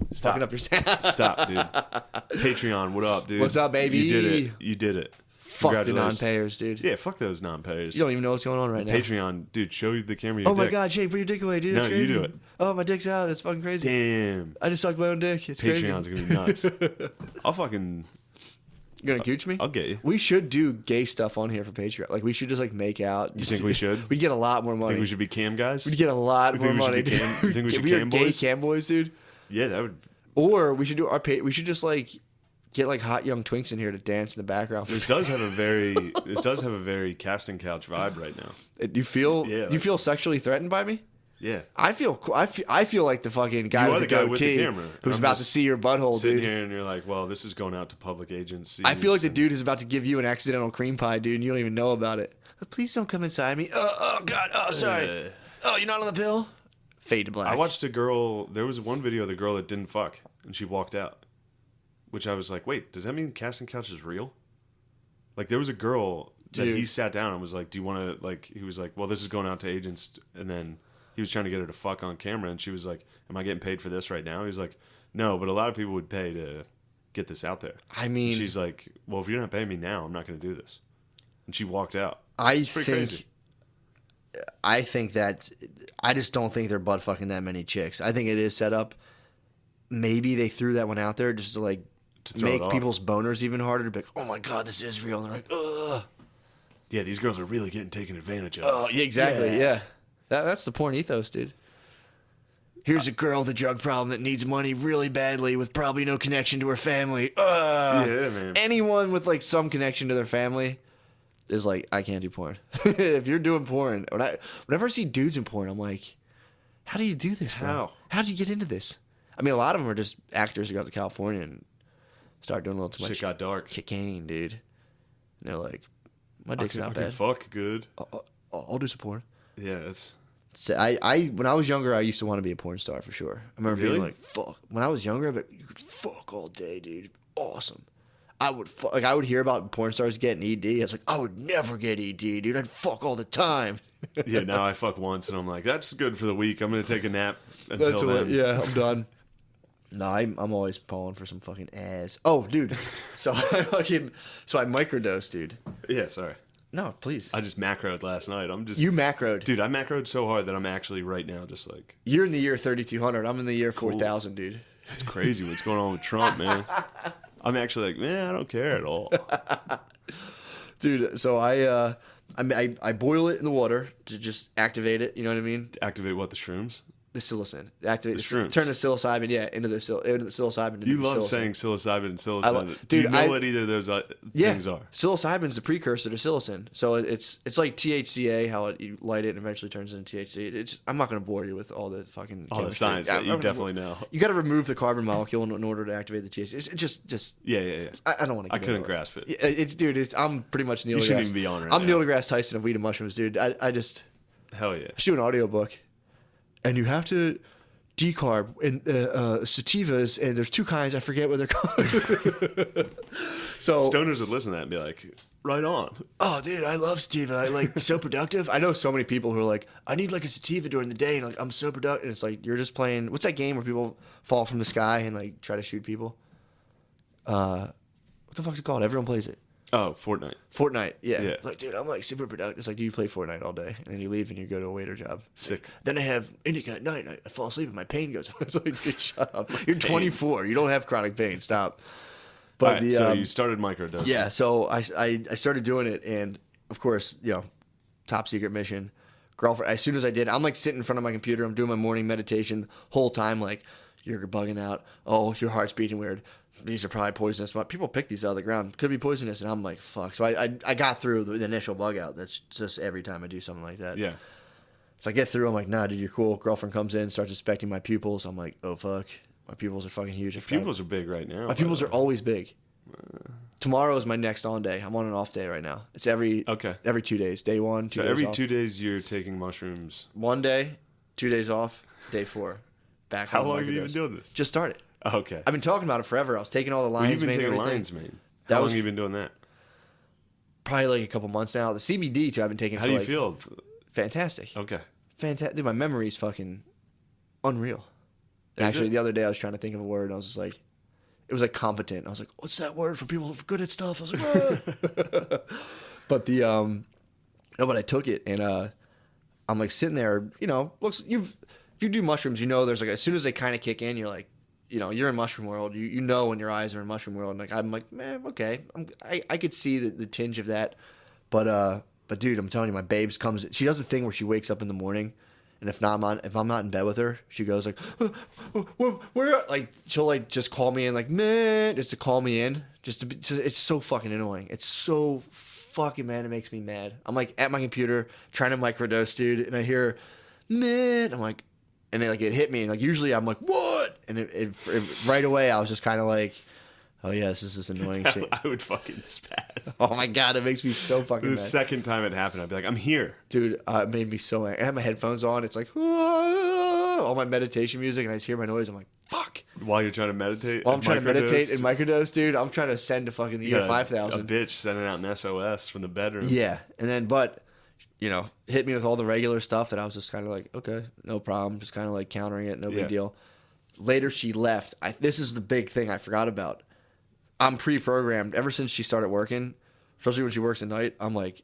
Stop. Fucking up your sound. Stop, dude. Patreon, what up, dude? What's up, baby? You did it. You did it. Fuck the Congratulations. non-payers, dude. Yeah, fuck those non-payers. You don't even know what's going on right now. Patreon, dude, show you the camera. Your Oh my dick. god, Shane, put your dick away, dude. That's No, you crazy. do it. Oh, my dick's out. It's fucking crazy. Damn. I just sucked my own dick. It's crazy. Patreon's gonna be nuts. I'll fucking. You gonna gooch me? I'll get you. We should do gay stuff on here for Patreon. Like we should just like make out. You think we should? We'd get a lot more money. Think we should be cam guys? We'd get a lot You more think we should money. be dude. cam- you think we should we are cam gay boys? cam boys, dude. Yeah, that would. Or we should do our we should just like get like hot young twinks in here to dance in the background. This does have a very casting couch vibe right now. You feel Yeah, you like- feel sexually threatened by me? Yeah. I feel like the fucking guy You with are the the guy with the goatee camera, and who's I'm about to just see your butthole, Sitting dude. here and you're like, well, this is going out to public agencies. I feel like the and- dude is about to give you an accidental cream pie, dude, and you don't even know about it. Please don't come inside me. Oh God. Oh, sorry. Oh, you're not on the pill? Fade to black. I watched a girl. There was one video of the girl that didn't fuck, and she walked out. Which I was like, wait, does that mean casting couch is real? Like there was a girl that Dude. he sat down and was like, do you want to like? He was like, well, this is going out to agents, and then he was trying to get her to fuck on camera, and she was like, am I getting paid for this right now? He was like, no, but a lot of people would pay to get this out there. I mean, And she's like, well, if you're not paying me now, I'm not going to do this. And she walked out. I pretty think crazy. I think that I just don't think they're butt fucking that many chicks. I think it is set up. Maybe they threw that one out there just to like throw it make off. people's boners even harder to be like, oh my God, this is real. And they're like, ugh. Yeah, these girls are really getting taken advantage of. Oh, yeah, exactly. Yeah. That's the porn ethos, dude. Here's a girl with a drug problem that needs money really badly with probably no connection to her family. Yeah, man. Anyone with like some connection to their family is like, I can't do porn. If you're doing porn, whenever I see dudes in porn, I'm like, how do you do this, bro? How did you get into this? I mean, a lot of them are just actors who got to California and start doing a little too much. Shit got dark. Cocaine, dude. And they're like, my dick's not I can bad. fuck good. I'll do some porn. Yeah, it's... So I when I was younger, I used to want to be a porn star for sure. I remember being like, fuck. When I was younger, but you could fuck all day, dude. Awesome. I would I would hear about porn stars getting ED. I was like, I would never get ED, dude. I'd fuck all the time. Yeah, now I fuck once and I'm like, that's good for the week. I'm gonna take a nap until then. Yeah, I'm done. No, I'm always pulling for some fucking ass. Oh, dude. So I microdosed, dude. Yeah, sorry. No, please. I just macroed last night. You macroed. Dude, I macroed so hard that I'm actually right now just like... You're in the year 3200. I'm in the year 4000, dude. It's crazy what's going on with Trump, man. I'm actually like, man, I don't care at all. Dude, so I boil it in the water to just activate it. You know what I mean? Activate what, the shrooms? The psilocin. Activate the shrooms. Turn the psilocybin, into the psilocybin. You love saying psilocybin and psilocin. Dude, do you know what either of those things are? Psilocybin's the precursor to psilocin. So it's like THCA, how you light it and eventually turns into THC. I'm not going to bore you with all the fucking all the science that you definitely know. You got to remove the carbon molecule in order to activate the THC. It's just yeah. I don't want to. I couldn't grasp it. Dude, I'm pretty much Neil deGrasse. You shouldn't even be on right I'm now. Neil deGrasse Tyson of weed and mushrooms, dude. I just hell yeah. I should do an audiobook, and you have to decarb and sativas, and there's two kinds. I forget what they're called. So stoners would listen to that and be like, right on. Oh, dude, I love sativa. I like so productive. I know so many people who are like, I need like a sativa during the day, and like I'm so productive. And it's like you're just playing. What's that game where people fall from the sky and like try to shoot people? What the fuck's it called? Everyone plays it. Oh, Fortnite. Fortnite, yeah. Yeah. It's like, dude, I'm like super productive. It's like, do you play Fortnite all day? And then you leave and you go to a waiter job. Sick. Then I have indica at night and I fall asleep and my pain goes. It's like, dude, shut up. You're 24. You don't have chronic pain. Stop. But right, so you started microdosing. Yeah, so I started doing it, and of course, top secret mission. Girlfriend, as soon as I did, I'm like sitting in front of my computer. I'm doing my morning meditation whole time, like, you're bugging out. Oh, your heart's beating weird. These are probably poisonous. But people pick these out of the ground. Could be poisonous. And I'm like, fuck. So I got through the initial bug out. That's just every time I do something like that. Yeah. So I get through. I'm like, nah, dude, you're cool. Girlfriend comes in, starts inspecting my pupils. I'm like, oh, fuck. My pupils are fucking huge. Your pupils are big right now. My pupils are always big. Tomorrow is my next on day. I'm on an off day right now. It's every 2 days. Day 1, 2 so days every off. 2 days you're taking mushrooms. 1 day, 2 days off, day 4. Back. How long have you been doing this? Just started. Oh, okay. I've been talking about it forever. I was taking all the lion's You've been mane. taking And lion's mane. That How was long have you been doing that? Probably like a couple months now. The CBD too. I've been taking. How for do you like, feel? Fantastic. Okay. Fantastic. Dude, my memory's fucking unreal. Actually, the other day I was trying to think of a word. And I was just like, it was like competent. I was like, what's that word for people who are good at stuff? I was like, ah. But but I took it and I'm like sitting there. Looks if you do mushrooms, there's like as soon as they kind of kick in, you're like, you're in mushroom world. You know when your eyes are in mushroom world. And I'm like, man, okay. I could see the tinge of that, but dude, I'm telling you, my babes comes. She does a thing where she wakes up in the morning, and if I'm not in bed with her, she goes like, where? Like she'll like just call me in, like, man, just to call me in, it's so fucking annoying. It's so fucking, man, it makes me mad. I'm like at my computer trying to microdose, dude, and I hear, man, I'm like, and then like it hit me, and like usually I'm like, what? And it right away I was just kind of like, oh yes, this is annoying shit. I would fucking spaz. Oh my god, it makes me so fucking The mad. second time it happened, I'd be like, I'm here. Dude, it made me so angry. I have my headphones on. It's like, all my meditation music, and I just hear my noise. I'm like, fuck. While you're trying to meditate? While I'm trying to meditate and microdose, dude, I'm trying to send to fucking the year 5000. A bitch sending out an SOS from the bedroom. Yeah. And then, hit me with all the regular stuff that I was just kind of like, okay, no problem. Just kind of like countering it. No big deal. Later, she left. This is the big thing I forgot about. I'm pre-programmed ever since she started working, especially when she works at night. I'm like,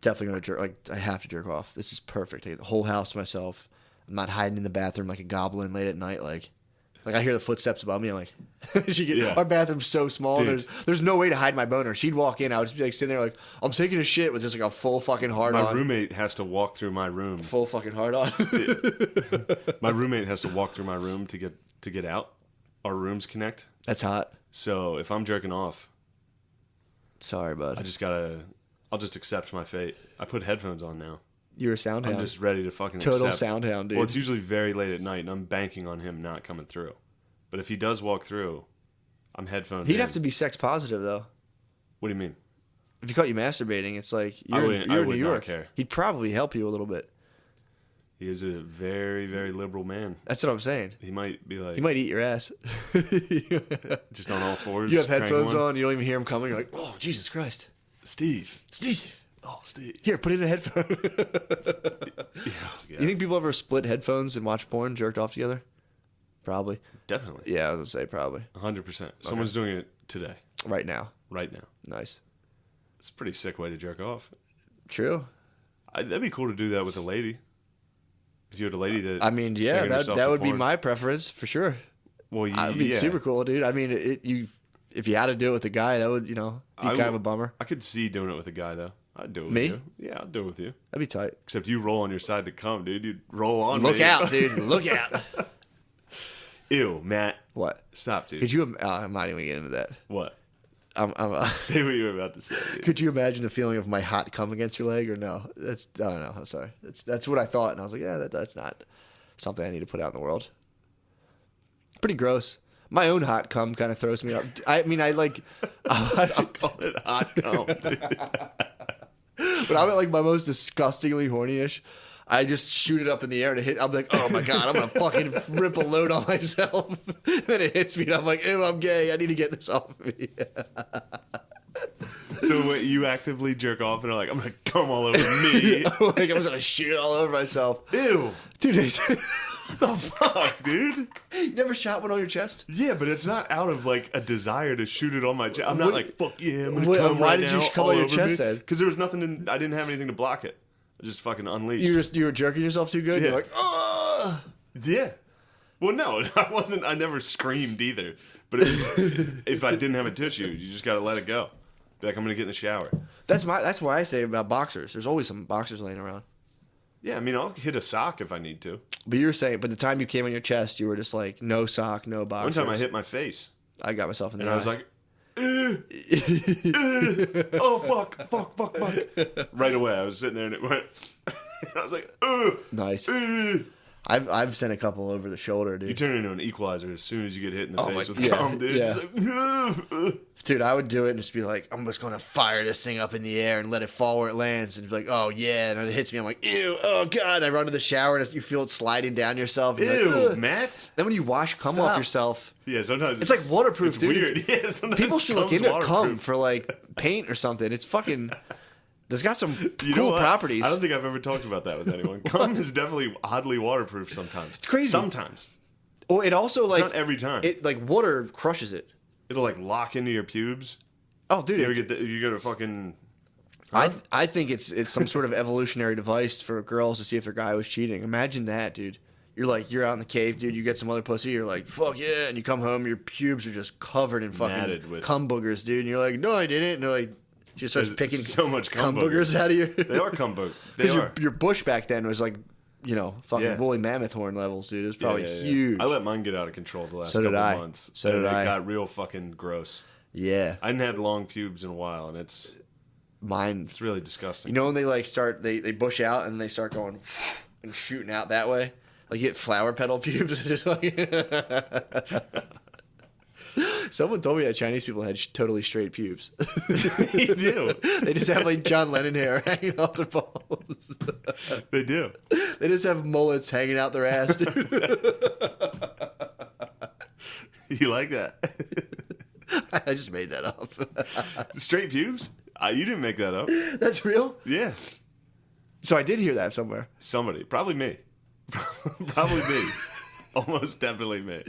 definitely going to jerk. Like, I have to jerk off. This is perfect. I get the whole house to myself. I'm not hiding in the bathroom like a goblin late at night. Like, Like I hear the footsteps above me. I'm like, Yeah. our bathroom's so small. Dude. There's no way to hide my boner. She'd walk in. I would just be like sitting there like I'm taking a shit with just like a full fucking hard on. My roommate has to walk through my room. Full fucking hard on. My roommate has to walk through my room to get out. Our rooms connect. That's hot. So if I'm jerking off, Sorry, bud. I'll just accept my fate. I put headphones on now. You're a sound hound. I'm just ready to fucking Total accept. sound hound, dude. Well, it's usually very late at night, and I'm banking on him not coming through. But if he does walk through, I'm headphoned He'd in. have to be sex positive though. What do you mean? If he caught you masturbating, it's like I you're would in not New York. care. He'd probably help you a little bit. He is a very, very liberal man. That's what I'm saying. He might be like He might eat your ass. just on all fours. You have crank headphones one. on. You don't even hear him coming. You're like, oh Jesus Christ, Steve. Oh, Steve. Yeah. Here, put in a headphone. Yeah, You think people ever split headphones and watch porn, jerked off together? Probably. definitely. Yeah, I was gonna say probably. 100%. Someone's doing it today, Right now. right now. Nice. It's a pretty sick way to jerk off. True. That'd be cool to do that with a lady. If you had a lady that I mean, yeah, fingered herself that to would be porn. my preference for sure. Well, I'd be yeah. super cool, dude. I mean, if you had to do it with a guy, that would be kind of a bummer. I could see doing it with a guy though. I'd do it with Me? you. Yeah, I'd do it with you. That'd be tight. Except you roll on your side to come, dude. You'd roll on Look me. out, dude. Look out. Ew, Matt. What? Stop, dude. Could you? I'm not even getting into that. What? I'm Say what you were about to say. Dude. Could you imagine the feeling of my hot cum against your leg or no? I don't know. I'm sorry. That's what I thought, and I was like, yeah, that's not something I need to put out in the world. Pretty gross. My own hot cum kind of throws me up. I mean, I like. I'm calling it hot cum, dude. But I'm at like my most disgustingly horny-ish. I just shoot it up in the air to hit. I'm like, oh my god, I'm gonna fucking rip a load on myself. Then it hits me, and I'm like, ew, I'm gay. I need to get this off of me. So what, you actively jerk off and are like, I'm gonna come all over me. Like I'm just gonna shoot it all over myself, Ew. dude. The fuck, dude? You never shot one on your chest? Yeah, but it's not out of like a desire to shoot it on my chest. I'm not What- like, fuck yeah, I'm gonna Why come right did you now come all on your over chest me. then? Because there was nothing. I didn't have anything to block it. I just fucking unleashed. You were jerking yourself too good. Yeah. You're like, oh. Yeah. Well, no, I wasn't. I never screamed either. But it was, if I didn't have a tissue, you just gotta let it go. Be like, I'm gonna get in the shower. That's why I say about boxers. There's always some boxers laying around. Yeah, I mean, I'll hit a sock if I need to. But you were saying, but the time you came on your chest, you were just like, no sock, no One boxers. time I hit my face, I got myself in the and I was like, oh fuck. Right away, I was sitting there, and it went. And I was like, nice. ugh. I've sent a couple over the shoulder, dude. You turn into an equalizer as soon as you get hit in the Oh face my- with yeah, cum, dude. yeah. It's like, Dude, I would do it and just be like, I'm just going to fire this thing up in the air and let it fall where it lands. And be like, oh, yeah. And it hits me. I'm like, ew, oh, God. I run to the shower and you feel it sliding down yourself. And you're Ew, like, Matt. Then when you wash cum Stop. off yourself, Yeah, sometimes it's like waterproof, it's dude. Weird. Yeah, sometimes people should look cum's into cum waterproof. for like paint or something. It's fucking, there's got some You know cool what? properties. I don't think I've ever talked about that with anyone. Cum is definitely oddly waterproof sometimes. It's crazy. Sometimes. Well, it also like, not every time. It like water crushes it. It'll like lock into your pubes. Oh, dude. You ever get a fucking. I think it's some sort of evolutionary device for girls to see if their guy was cheating. Imagine that, dude. You're out in the cave, dude. You get some other pussy. You're like, fuck yeah, and you come home, your pubes are just covered in Matted fucking with- cum boogers, dude. And you're like, no, I didn't. And they're like, she just starts There's picking so much cum boogers out of you. They are cum boogers. They Because are. your bush back then was like, fucking Yeah. woolly mammoth horn levels, dude. It was probably Yeah. huge. I let mine get out of control the last So did couple I. of months. So did and I. It got real fucking gross. Yeah, I hadn't had long pubes in a while, and it's mine. really disgusting. You know when they like start, they bush out and they start going and shooting out that way. Like you get flower petal pubes. Just like someone told me that Chinese people had totally straight pubes. They do. They just have like John Lennon hair hanging off their balls. They do. They just have mullets hanging out their ass, dude. You like that? I just made that up. Straight pubes? You didn't make that up. That's real? Yeah. So I did hear that somewhere. Somebody. Probably me. Probably me. Almost definitely me.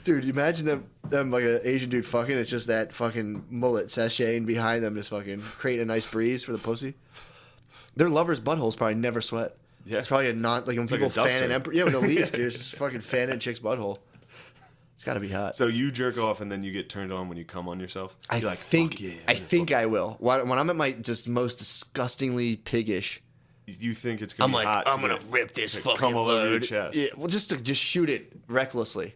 Dude, you imagine them like an Asian dude fucking, it's just that fucking mullet sashaying behind them just fucking creating a nice breeze for the pussy. Their lovers' buttholes probably never sweat. Yeah. It's probably a non, like when like people a fan duster. an emperor. Yeah, with a leaf, dude. It's just fucking fanning a chick's butthole. It's got to be hot. So you jerk off and then you get turned on when you come on yourself? I You're like, think fuck yeah. I think I will. When I'm at my just most disgustingly piggish, You think it's going I'm to be like, hot? I'm gonna rip this fucking come all over your load. chest. Yeah, well, just to shoot it recklessly.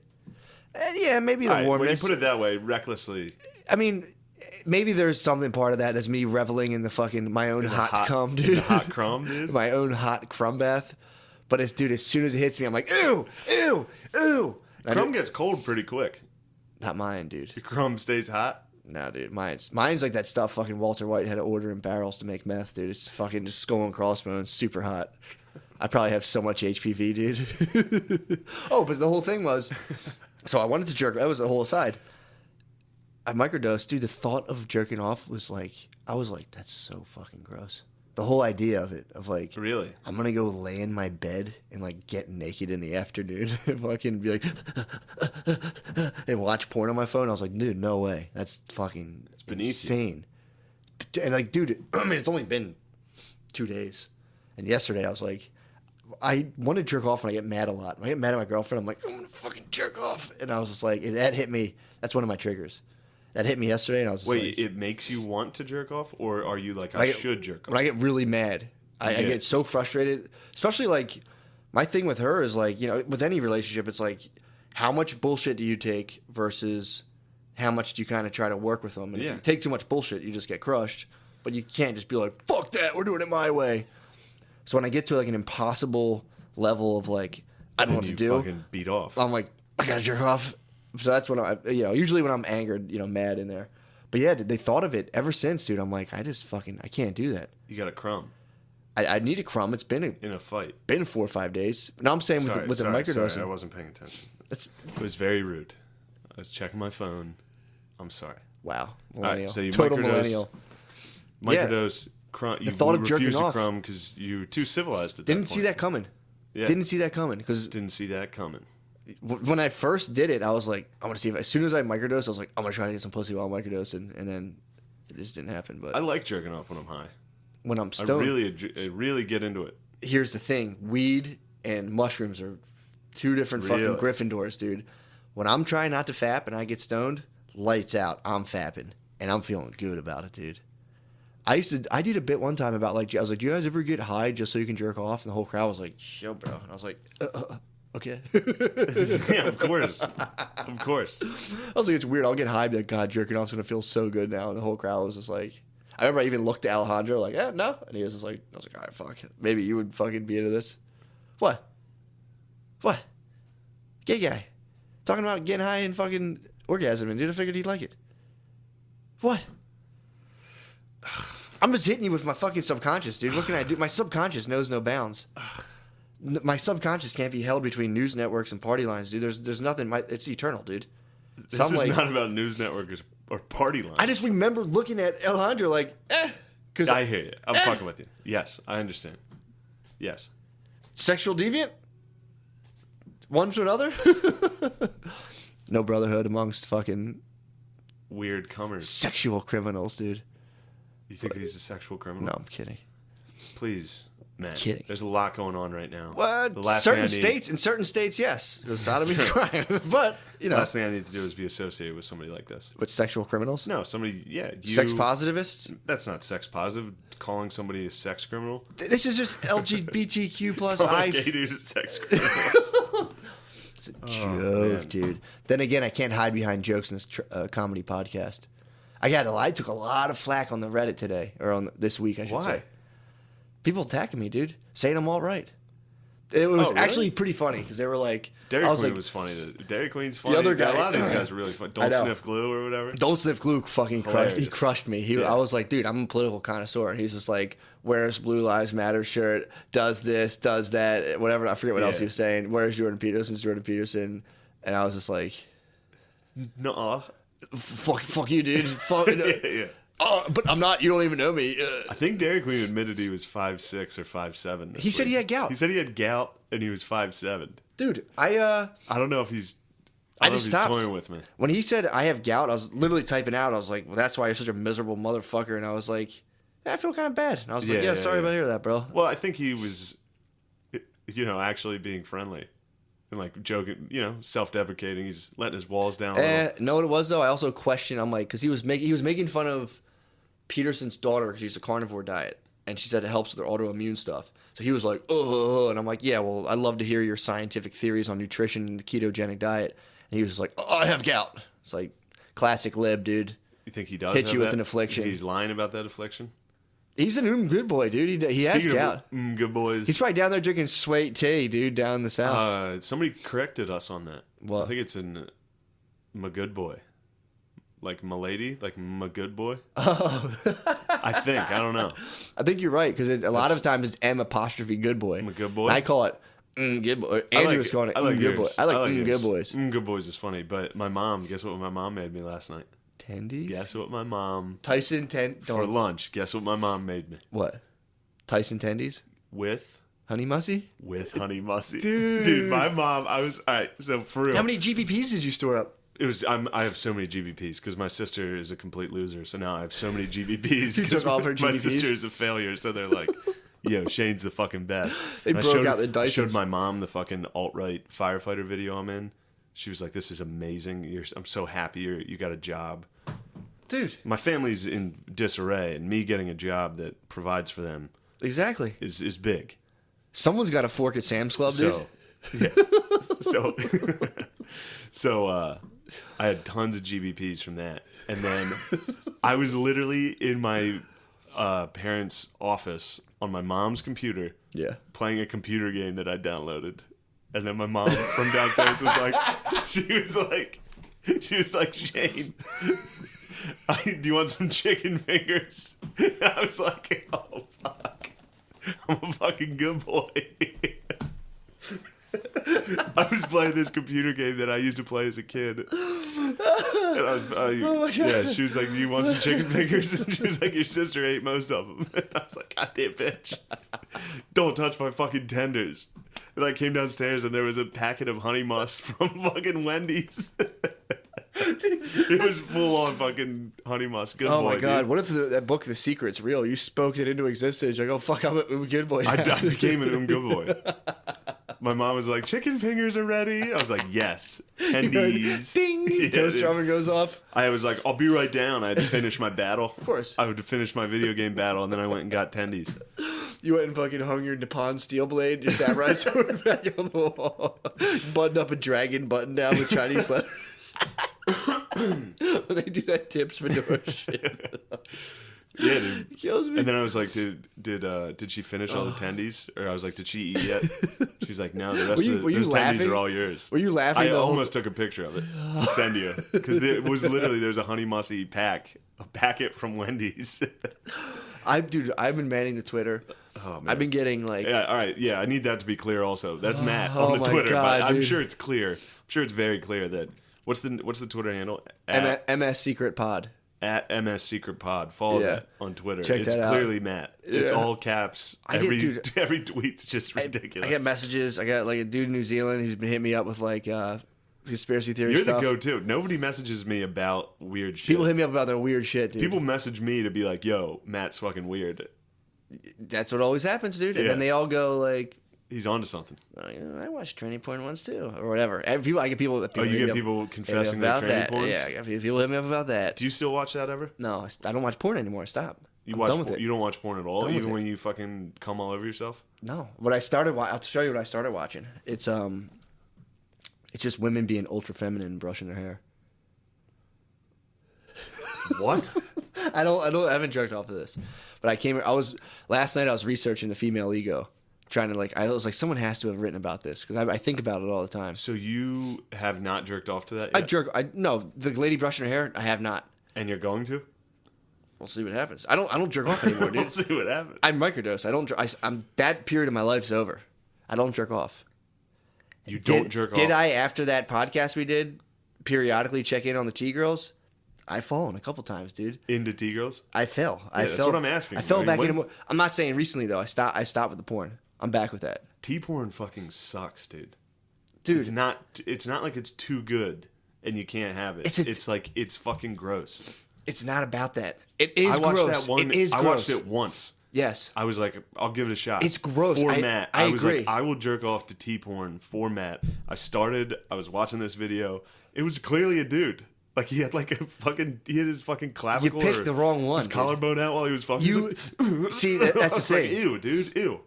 And yeah, maybe the All right, when you warmness. put it that way, recklessly. I mean, maybe there's something part of that that's me reveling in the fucking my own hot cum, dude. The hot crumb, dude. My own hot crumb bath. But as soon as it hits me, I'm like, ew, ew, ew. And Crumb gets cold pretty quick. not mine, dude. Your crumb stays hot. Nah, dude. Mine's like that stuff fucking Walter White had to order in barrels to make meth, dude. It's fucking just skull and crossbones, super hot. I probably have so much HPV, dude. Oh, but the whole thing was, so I wanted to jerk. That was the whole aside. I microdosed, dude. The thought of jerking off was like, I was like, that's so fucking gross. The whole idea of it, of like, Really? I'm gonna go lay in my bed and like get naked in the afternoon and fucking be like, and watch porn on my phone. I was like, dude, no way. That's fucking beneath you. insane. And like, dude, I mean, it's only been 2 days. And yesterday I was like, I want to jerk off when I get mad a lot. When I get mad at my girlfriend, I'm like, I'm gonna fucking jerk off. And I was just like, that hit me. That's one of my triggers. That hit me yesterday, and I was just Wait, like, it makes you want to jerk off, or are you like, I should jerk off? when I get really mad, I get so frustrated. Especially like my thing with her is like, you know, with any relationship, it's like how much bullshit do you take versus how much do you kind of try to work with them. And if you take too much bullshit, you just get crushed. But you can't just be like, fuck that, we're doing it my way. So when I get to like an impossible level of like, I don't know what to do, fucking beat off. I'm like, I gotta jerk off. So that's when I, you know, usually when I'm angered, you know, mad in there. But yeah, they thought of it ever since, dude. I'm like, I can't do that. You got a crumb I need a crumb. It's been in a fight. 4 or 5 days. No, I'm saying with the microdosing. Sorry, I wasn't paying attention. It's, It was very rude. I was checking my phone. I'm sorry. wow, All millennial, right, so you total microdose. millennial. Microdose crumb. You thought of jerking refused off. a crumb because you were too civilized at that Didn't point. see that coming. Yeah. Didn't see that coming because Didn't see that coming. when I first did it, I was like, I'm gonna see if as soon as I microdosed, I was like, I'm gonna try to get some pussy while I'm microdosing, and then it just didn't happen. But I like jerking off when I'm high. when I'm I stoned, really get into it. here's the thing: weed and mushrooms are two different fucking Really? Gryffindors, dude. When I'm trying not to fap and I get stoned, lights out. I'm fapping, and I'm feeling good about it, dude. I did a bit one time about like, I was like, do you guys ever get high just so you can jerk off? And the whole crowd was like, yo, bro. And I was like, okay. Yeah, of course. Of course. I was like, it's weird. I'll get high, and be like, God, jerking off's gonna feel so good now. And the whole crowd was just like, I remember I even looked at Alejandro like, no. And he was just like, I was like, all right, fuck. Maybe you would fucking be into this. What? Gay guy. Talking about getting high and fucking orgasm, dude. I figured he'd like it. What? I'm just hitting you with my fucking subconscious, dude. What can I do? My subconscious knows no bounds. My subconscious can't be held between news networks and party lines, dude. There's nothing. It's eternal, dude. So This I'm is like, not about news networks or party lines. I just remember looking at Alejandro like, because I hear you. I'm fucking with you. Yes, I understand. Yes. sexual deviant, one to another. No brotherhood amongst fucking Weird cummers. sexual criminals, dude. You think he's a sexual criminal? No, I'm kidding. Please, man. Kidding. There's a lot going on right now. What? The last thing I In certain states, yes, sodomy's a crime. But you know, last thing I need to do is be associated with somebody like this. with sexual criminals, No, somebody. Yeah, you. sex positivists. That's not sex positive. Calling somebody a sex criminal. This is just LGBTQ plus. Calling a gay dude a sex criminal. It's a Oh, joke, man. dude. Then again, I can't hide behind jokes in this comedy podcast. I took a lot of flack on the Reddit today, or on this week, I should Why? say. People attacking me, dude, saying I'm all right. It was really? actually pretty funny because they were like, Dairy I was Queen like, was funny. Dairy Queen's funny. other Yeah, guy- a lot of these guys are really funny. I Don't know. sniff glue or whatever. Don't Sniff Glue fucking crushed. He Hilarious. crushed me. Yeah. I was like, dude, I'm a political connoisseur, and he's just like, wears Blue Lives Matter shirt, does this, does that, whatever. I forget what else Yeah. he was saying. Where's Jordan Peterson's Jordan Peterson? And I was just like, Nuh-uh. fuck you, dude. Fuck. Yeah. Oh, but I'm not. You don't even know me. I think Dairy Queen admitted he was 5'6" or 5'7". He said he had gout. He said he had gout and he was 5'7". Dude, I don't know if he's. I I don't just know if he's stopped. toying with me. when he said I have gout, I was literally typing out. I was like, well, that's why you're such a miserable motherfucker. And I was like, yeah, I feel kind of bad. And I was like, Yeah, sorry yeah. about hearing that, bro. Well, I think he was, actually being friendly. and like joking, self-deprecating. He's letting his walls down. A little. Know what it was though? I also question. I'm like, because he was making fun of Peterson's daughter because she's a carnivore diet, and she said it helps with her autoimmune stuff. So he was like, oh, and I'm like, yeah, well, I'd love to hear your scientific theories on nutrition and the ketogenic diet. And he was just like, oh, I have gout. It's like classic lib, dude. You think he does hit have you with that? an affliction? He's lying about that affliction. He's an good boy, dude. He has Speaking gout. of good boys. He's probably down there drinking sweet tea, dude, down in the south. Somebody corrected us on that. What? I think it's in my good boy. Like my lady, like my good boy. Oh. I think. I don't know. I think you're right, because a lot of times it's M apostrophe good boy. I'm a good boy. And I call it good boy. Andrew was calling it good boy. I like good boys. Good boys is funny, but my mom, guess what my mom made me last night? Tendies? Guess what my mom... Tyson For lunch, guess what my mom made me? What? Tyson tendies? With... Honey mussy? With honey mussy. Dude, my mom, I was... All right, so for real. How many GBPs did you store up? I have so many GBPs because my sister is a complete loser. So now I have so many GBPs. You took all of her My GBPs? sister is a failure. So they're like, yo, Shane's the fucking best. They broke out the I Dysons. showed my mom the fucking alt-right firefighter video I'm in. She was like, this is amazing. I'm so happy you got a job. Dude. My family's in disarray, and me getting a job that provides for them Exactly. is big. Someone's got a fork at Sam's Club, dude. So I had tons of GBPs from that. And then I was literally in my parents' office on my mom's computer playing a computer game that I downloaded. And then my mom from downstairs was like, she was like, Shane, do you want some chicken fingers? And I was like, oh, fuck. I'm a fucking good boy. I was playing this computer game that I used to play as a kid. And Oh my God. Yeah, she was like, do you want some chicken fingers? And she was like, your sister ate most of them. And I was like, goddamn bitch. Don't touch my fucking tenders. And I came downstairs and there was a packet of honey must from fucking Wendy's. It was full on fucking honey must. Good boy. Oh my God! Dude. What if that book, The Secret's real? You spoke it into existence. Like, oh fuck, I'm a good boy. I became an good boy. My mom was like, chicken fingers are ready. I was like, yes. Tendies. Ding! Yeah, Toaster oven goes off. I was like, I'll be right down. I had to finish my battle. Of course. I had to finish my video game battle, and then I went and got tendies. You went and fucking hung your Nippon steel blade, your samurai sword back on the wall. Buttoned up a dragon button down with Chinese letters. They do that tips for door shit. Yeah, dude. Kills me. And then I was like, did she finish all the tendies? Or I was like, did she eat yet? She's like, no, the rest of those tendies are all yours. Were you laughing? I the whole almost took a picture of it to send you. Because it was literally, there's a honey mussy packet from Wendy's. I've been manning the Twitter. Oh, man. I've been getting like... Yeah, all right. Yeah, I need that to be clear also. That's Matt Oh on the my Twitter. God, but I'm dude. sure it's clear. I'm sure it's very clear that... What's the Twitter handle? MS Secret Pod. At MS Secret Pod. Follow that on Twitter. Check it's that out. clearly Matt. It's all caps. Every tweet's just ridiculous. I get messages. I got like a dude in New Zealand who's been hitting me up with like conspiracy theory You're stuff. the go-to. Nobody messages me about weird shit. People hit me up about their weird shit, dude. People message me to be like, yo, Matt's fucking weird. That's what always happens, dude. And Yeah. then they all go like... He's onto something. I watch tranny porn once too, or whatever. I get people. Oh, you hit get me people up confessing their about tranny that. porns? Yeah, I got people hit me up about that. Do you still watch that ever? No, I don't watch porn anymore. Stop. You I'm done with it. You don't watch porn at all, Done with even it. when you fucking come all over yourself? No. I'll show you what I started watching. It's just women being ultra feminine and brushing their hair. What? I haven't jerked off to this, but last night I was researching the female ego, trying to I was like, someone has to have written about this because I think about it all the time. So you have not jerked off to that yet? No, the lady brushing her hair, I have not. And you're going to? We'll see what happens. I don't jerk off anymore, dude. We'll see what happens. I microdose. I'm that period of my life's over. I don't jerk off. You don't jerk off? Did I, after that podcast we did, periodically check in on the T-girls? I've fallen a couple times, dude. Into T-girls? I fell. That's what I'm asking. I fell back into... I'm not saying recently, though. I stopped with the porn. I'm back with that. T-porn fucking sucks, dude. Dude. It's not like it's too good and you can't have it. It's like, it's fucking gross. It's not about that. It is I watched gross. that one. It is I gross. watched it once Yes. I was like, I'll give it a shot. It's gross. For I Matt. I was agree. like, I will jerk off to T-porn for Matt. I was watching this video. It was clearly a dude. Like, he had he had his fucking clavicle. You picked the wrong one. His collarbone out while he was fucking. See, that's the I was thing. like, ew, dude, ew.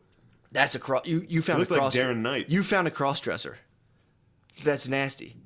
That's a cross. You found Looked a like cross. Darren Knight. You found a cross dresser. That's nasty.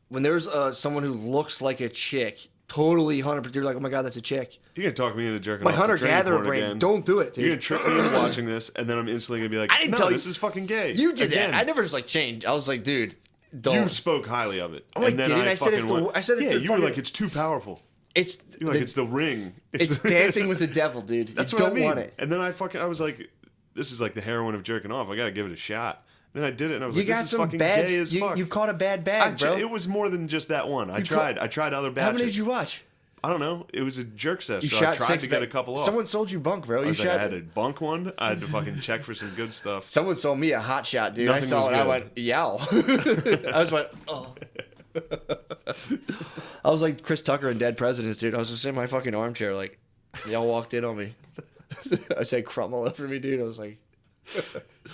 When there's someone who looks like a chick, totally 100%, you're like, oh my god, that's a chick. You're gonna talk me into jerking My off to hunter-gatherer tranny porn brain, again. don't do it, dude. You're gonna trick me into watching this, and then I'm instantly gonna be like, I didn't no, tell you. this is fucking gay. You did again. that. I never just like changed. I was like, dude, don't. You spoke highly of it. Oh, I and then didn't. I said fucking it's the- went, I said it's yeah, the you were fucking- like, it's too powerful. It's You're like, it's the ring. It's dancing with the devil, dude. That's you what don't I mean. want it. And then I was like, this is like the heroin of jerking off. I gotta give it a shot. And then I did it, and I was You like, this got is some fucking bad. gay as fuck. You caught a bad bag, bro. It was more than just that one. I tried other batches. How many did you watch? I don't know. It was a jerk session. You So shot I tried six. to get a couple off. Someone sold you bunk, bro. I You was shot. like, I had to bunk one. I had to fucking check for some good stuff. Someone sold me a hot shot, dude. Nothing I saw was it. I good. went, yow. I was like, oh. I was like Chris Tucker in Dead Presidents, dude. I was just in my fucking armchair, like, y'all walked in on me. I said, crumble over me, dude. I was like,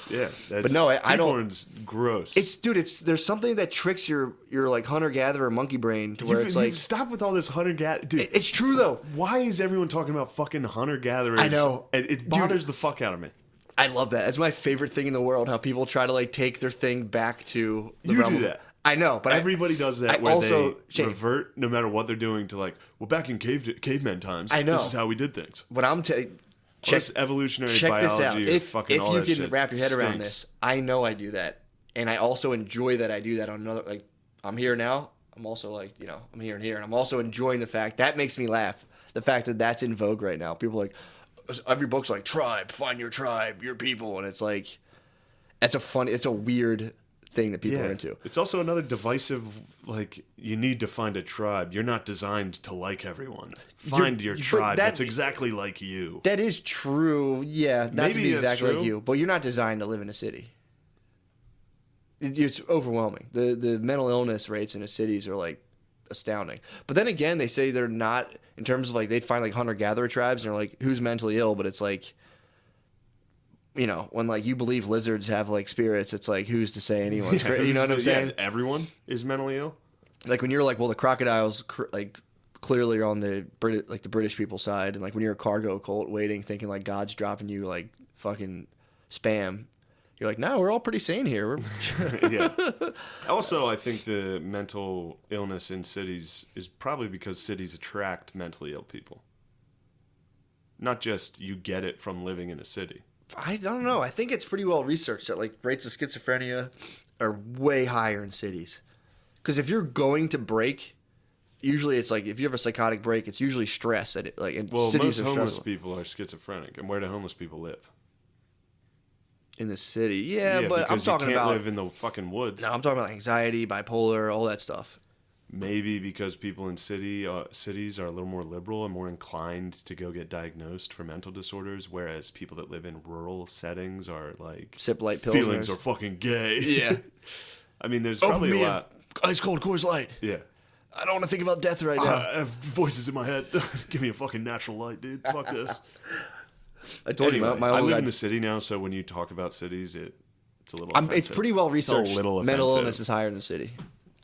Yeah, that's, But no, I don't- T-porn's gross. there's something that tricks your like hunter gatherer monkey brain to where it's like, stop with all this hunter gather, dude. it's true though. Why is everyone talking about fucking hunter gatherers? I know. It bothers the fuck out of me. I love that. It's my favorite thing in the world. How people try to like take their thing back to the You realm do of- that. I know, but Everybody does that. I where also- they Shane. revert no matter what they're doing to like. Well, back in caveman times, I know. this is how we did things. What I'm Check check evolutionary check biology. this out. or If fucking all you that can shit wrap your head around stinks. this, I know I do that, and I also enjoy that I do that on another. Like I'm here now. I'm also like I'm here and here, and I'm also enjoying the fact that makes me laugh. The fact that that's in vogue right now. People are like every book's like tribe, find your tribe, your people, and it's like it's a weird thing that people are into. It's also another divisive, like, you need to find a tribe. You're not designed to like everyone. Find your but tribe that- that's exactly like you. That is true. Yeah, not to Maybe be that's exactly like true. you, but you're not designed to live in a city. It's overwhelming. The mental illness rates in the cities are like astounding. But then again, they say they're not in terms of like they'd find like hunter gatherer tribes and they're like who's mentally ill, but it's like when like you believe lizards have like spirits, it's like who's to say anyone's crazy? You know what I'm saying? Yeah, everyone is mentally ill. Like when you're like, well, the crocodiles like clearly are on the British people's side, and like when you're a cargo cult waiting, thinking like God's dropping you like fucking spam, you're like, no, we're all pretty sane here. Yeah. Also, I think the mental illness in cities is probably because cities attract mentally ill people. Not just you get it from living in a city. I don't know. I think it's pretty well researched that like rates of schizophrenia are way higher in cities. Because if you're going to break, usually it's like if you have a psychotic break, it's usually stress. That like in Well, cities most are homeless stressful. people are schizophrenic. And where do homeless people live? In the city, yeah, but I'm because talking you can't about live in the fucking woods. no, I'm talking about anxiety, bipolar, all that stuff. Maybe because people in cities are a little more liberal and more inclined to go get diagnosed for mental disorders, whereas people that live in rural settings are like Sip light pills. feelings are fucking gay. Yeah. I mean, there's probably a lot. Ice cold Coors Light. Yeah. I don't want to think about death right now. I have voices in my head. Give me a fucking natural light, dude. Fuck this. I told Anyway, you, my I old live guy, in the city now, so when you talk about cities, it's a little. it's offensive. pretty well researched. little Mental offensive. illness is higher in the city.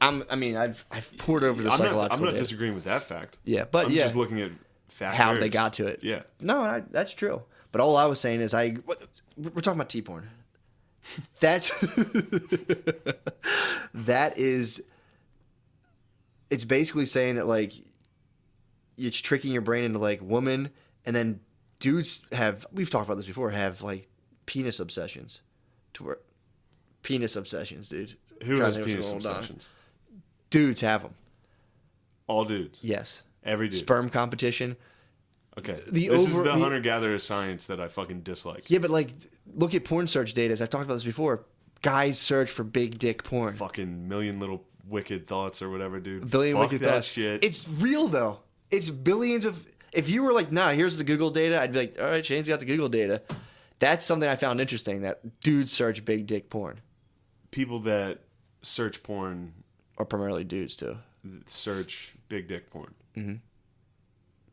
I've poured over the I'm psychological not data. disagreeing with that fact. Yeah, but I'm yeah. just looking at factors. How they got to it. Yeah. No, that's true. But all I was saying is we're talking about T-porn. That's it's basically saying that like it's tricking your brain into like woman, and then dudes we've talked about this before, have like penis obsessions, dude. Who Trying has to think of penis what's going on. obsessions? Dudes have them. All dudes. Yes. Every dude. Sperm competition. Okay. The This is over- the the- hunter-gatherer science that I fucking dislike. Yeah, but like look at porn search data. As I've talked about this before. Guys search for big dick porn. Fucking million little wicked thoughts or whatever, dude. Billion Fuck wicked that thoughts. shit. It's real though. It's billions of. If you were like, nah, here's the Google data, I'd be like, all right, Shane's got the Google data. That's something I found interesting. That dudes search big dick porn, People that search porn or primarily dudes too. search big dick porn.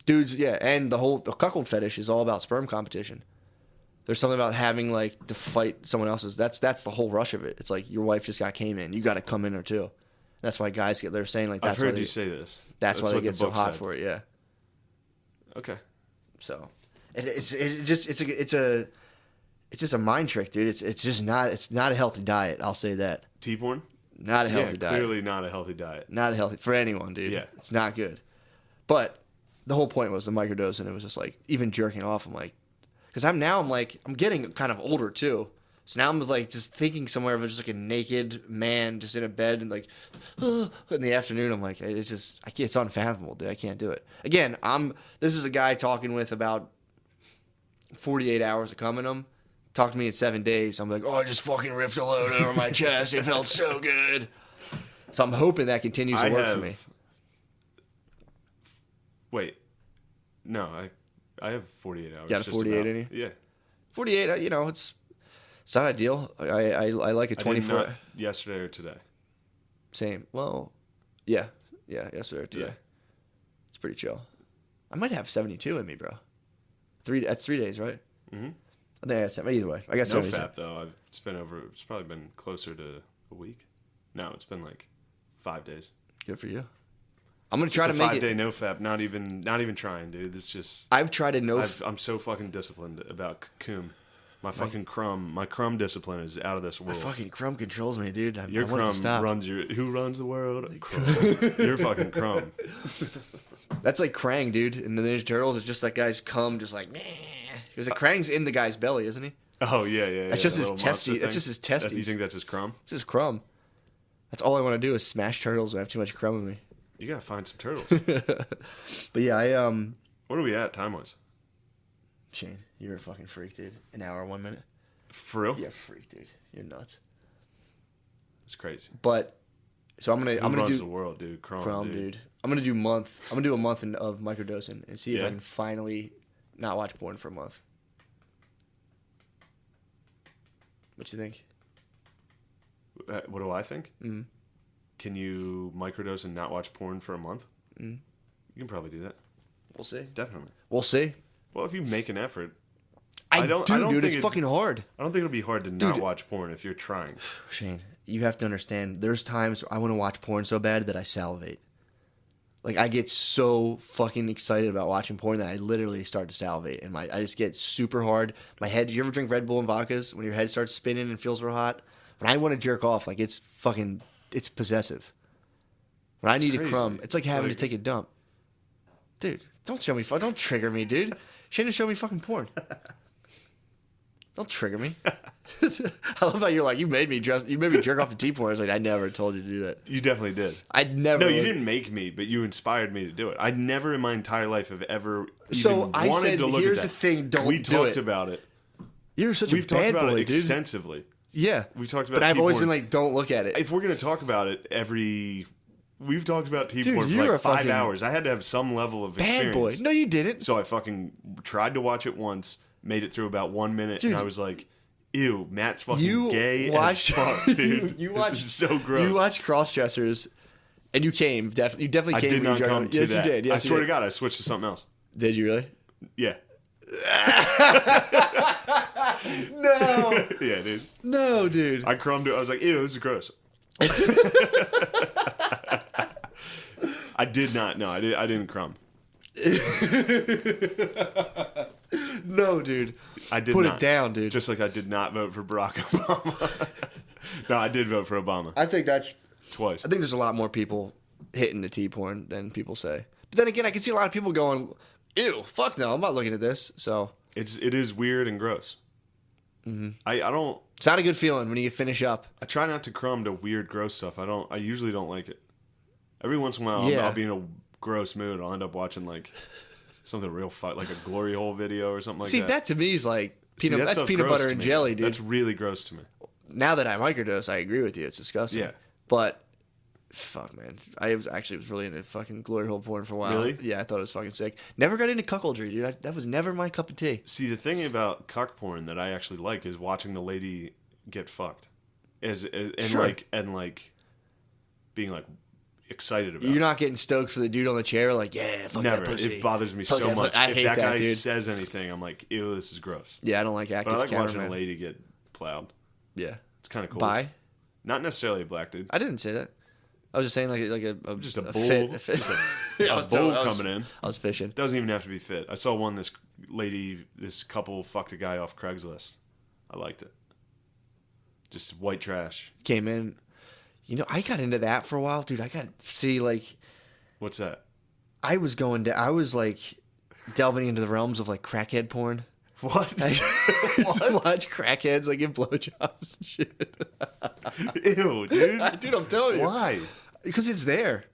Dudes, yeah, and the cuckold fetish is all about sperm competition. There's something about having like to fight someone else's. That's the whole rush of it. It's like your wife just came in. You got to come in there too. That's why guys get. They're saying like that's I've heard why you say this. That's why they what get the so book hot said. for it. Yeah. Okay. So, it's just a mind trick, dude. It's not a healthy diet. I'll say that. T-porn? Not a healthy diet. Clearly not a healthy diet. Not a healthy for anyone, dude. Yeah. It's not good. But the whole point was the microdose, and it was just like even jerking off. I'm like, because I'm getting kind of older too. So now I'm just thinking somewhere of just like a naked man just in a bed and like in the afternoon. I'm like, it's unfathomable, dude. I can't do it. Again, this is a guy talking with about 48 hours of coming him. Talk to me in 7 days. I'm like, oh, I just fucking ripped a load over my chest. It felt so good. So I'm hoping that continues to work for me. Wait. No, I have 48 hours. You got a 48 in you? Yeah. 48, it's not ideal. I like a 24. Not yesterday or today. Same. Well, yeah, yesterday or today. Yeah. It's pretty chill. I might have 72 in me, bro. That's 3 days, right? Mm-hmm. I think I got 70. Either way, I got No 72. fap though. It's probably been closer to a week. No, it's been like 5 days. Good for you. I'm gonna try to Just make a 5 it. day no fap. Not even trying, dude. It's just I've tried to I'm so fucking disciplined about cum. My crumb discipline is out of this My world. fucking crumb controls me, dude. I Your want it to crumb stop. who runs the world? Crumb. Your fucking crumb. That's like Krang, dude. In the Ninja Turtles, it's just that guy's cum, just like, because Krang's in the guy's belly, isn't he? Oh yeah. That's just the his little monster testes. That's thing. just his testes. You think that's his crumb? It's his crumb. That's all I want to do is smash turtles when I have too much crumb in me. You gotta find some turtles. But yeah, What are we at time wise? Shane, you're a fucking freak, dude. An hour, 1 minute. For real? Yeah, freak, dude. You're nuts. It's crazy. But so I'm gonna runs do the world, dude. crumb, dude. I'm gonna do a month of microdosing and see if I can finally not watch porn for a month. What you think? What do I think? Mm-hmm. Can you microdose and not watch porn for a month? Mm-hmm. You can probably do that. We'll see. Definitely. We'll see. Well, if you make an effort. I don't dude, think it's fucking hard. I don't think it'll be hard to not watch porn if you're trying. Shane, you have to understand. There's times I want to watch porn so bad that I salivate. Like I get so fucking excited about watching porn that I literally start to salivate, and I just get super hard. My head. You ever drink Red Bull and vodkas when your head starts spinning and feels real hot? When I want to jerk off, like it's possessive. When I need crazy. a crumb, it's like having to take a dump. Dude, don't show me. Don't trigger me, dude. Shane, show me fucking porn. Don't trigger me. I love how you're like, you made me jerk off to T-porn. I was like, I never told you to do that. You definitely did. I never. No, you didn't make me, but you inspired me to do it. I never in my entire life have ever So even I wanted said, to look here's at the that. thing, don't we do talked it. about it. You're such We've a talked bad about boy, it dude. extensively. Yeah. We've talked about But I've always T-porn. been like, don't look at it. If we're going to talk about it we've talked about T-porn for you're like a 5 fucking hours. I had to have some level of Bad experience. boy. No, you didn't. So I fucking tried to watch it once, made it through about 1 minute, Dude. and I was like, ew, Matt's fucking You gay watched, as fuck, dude. you this watched, is so gross. You watched cross-dressers, and you came. You definitely I came. did when not you come to yes, that. you did. Yes, I swear you to God, I switched to something else. Did you really? Yeah. No. Yeah, dude. No, dude. I crumbed it. I was like, ew, this is gross. I did not. No, I didn't crumb. No, dude. I did Put not. it down, dude. Just like I did not vote for Barack Obama. No, I did vote for Obama. I think Twice. I think there's a lot more people hitting the T-porn than people say. But then again, I can see a lot of people going, ew, fuck no, I'm not looking at this. So It is weird and gross. Mm-hmm. I don't. it's not a good feeling when you finish up. I try not to crumb to weird, gross stuff. I usually don't like it. Every once in a while, Yeah. I'll be in a gross mood. I'll end up watching like something real fun, like a glory hole video or something like See, that. that to me is like See, peanut. That's stuff's peanut gross butter to and me. jelly, dude. That's really gross to me. Now that I microdose, I agree with you. It's disgusting. Yeah. But fuck, man, I was really into fucking glory hole porn for a while. Really? Yeah, I thought it was fucking sick. Never got into cuckoldry, dude. That was never my cup of tea. See, the thing about cuck porn that I actually like is watching the lady get fucked, and Sure. like being like excited about. You're not getting stoked for the dude on the chair, like, yeah, fuck Never. that pussy. It bothers me Fuck so that much. I If hate that guy dude. says anything, I'm like, ew, this is gross. Yeah, I don't like But active I like watching cameraman. a lady get plowed. Yeah. It's kind of cool. Bi? Not necessarily a black dude. I didn't say that. I was just saying like Just a bull. fit. Yeah, I was bull I was- coming in. I was fishing. Doesn't even have to be fit. I saw one. This couple fucked a guy off Craigslist. I liked it. Just white trash. Came in. You know, I got into that for a while, dude. Like, What's that? I was like delving into the realms of like crackhead porn. What? I used to watch crackheads like give blowjobs and shit. Ew, dude. Dude, I'm telling you. Why? Because it's there.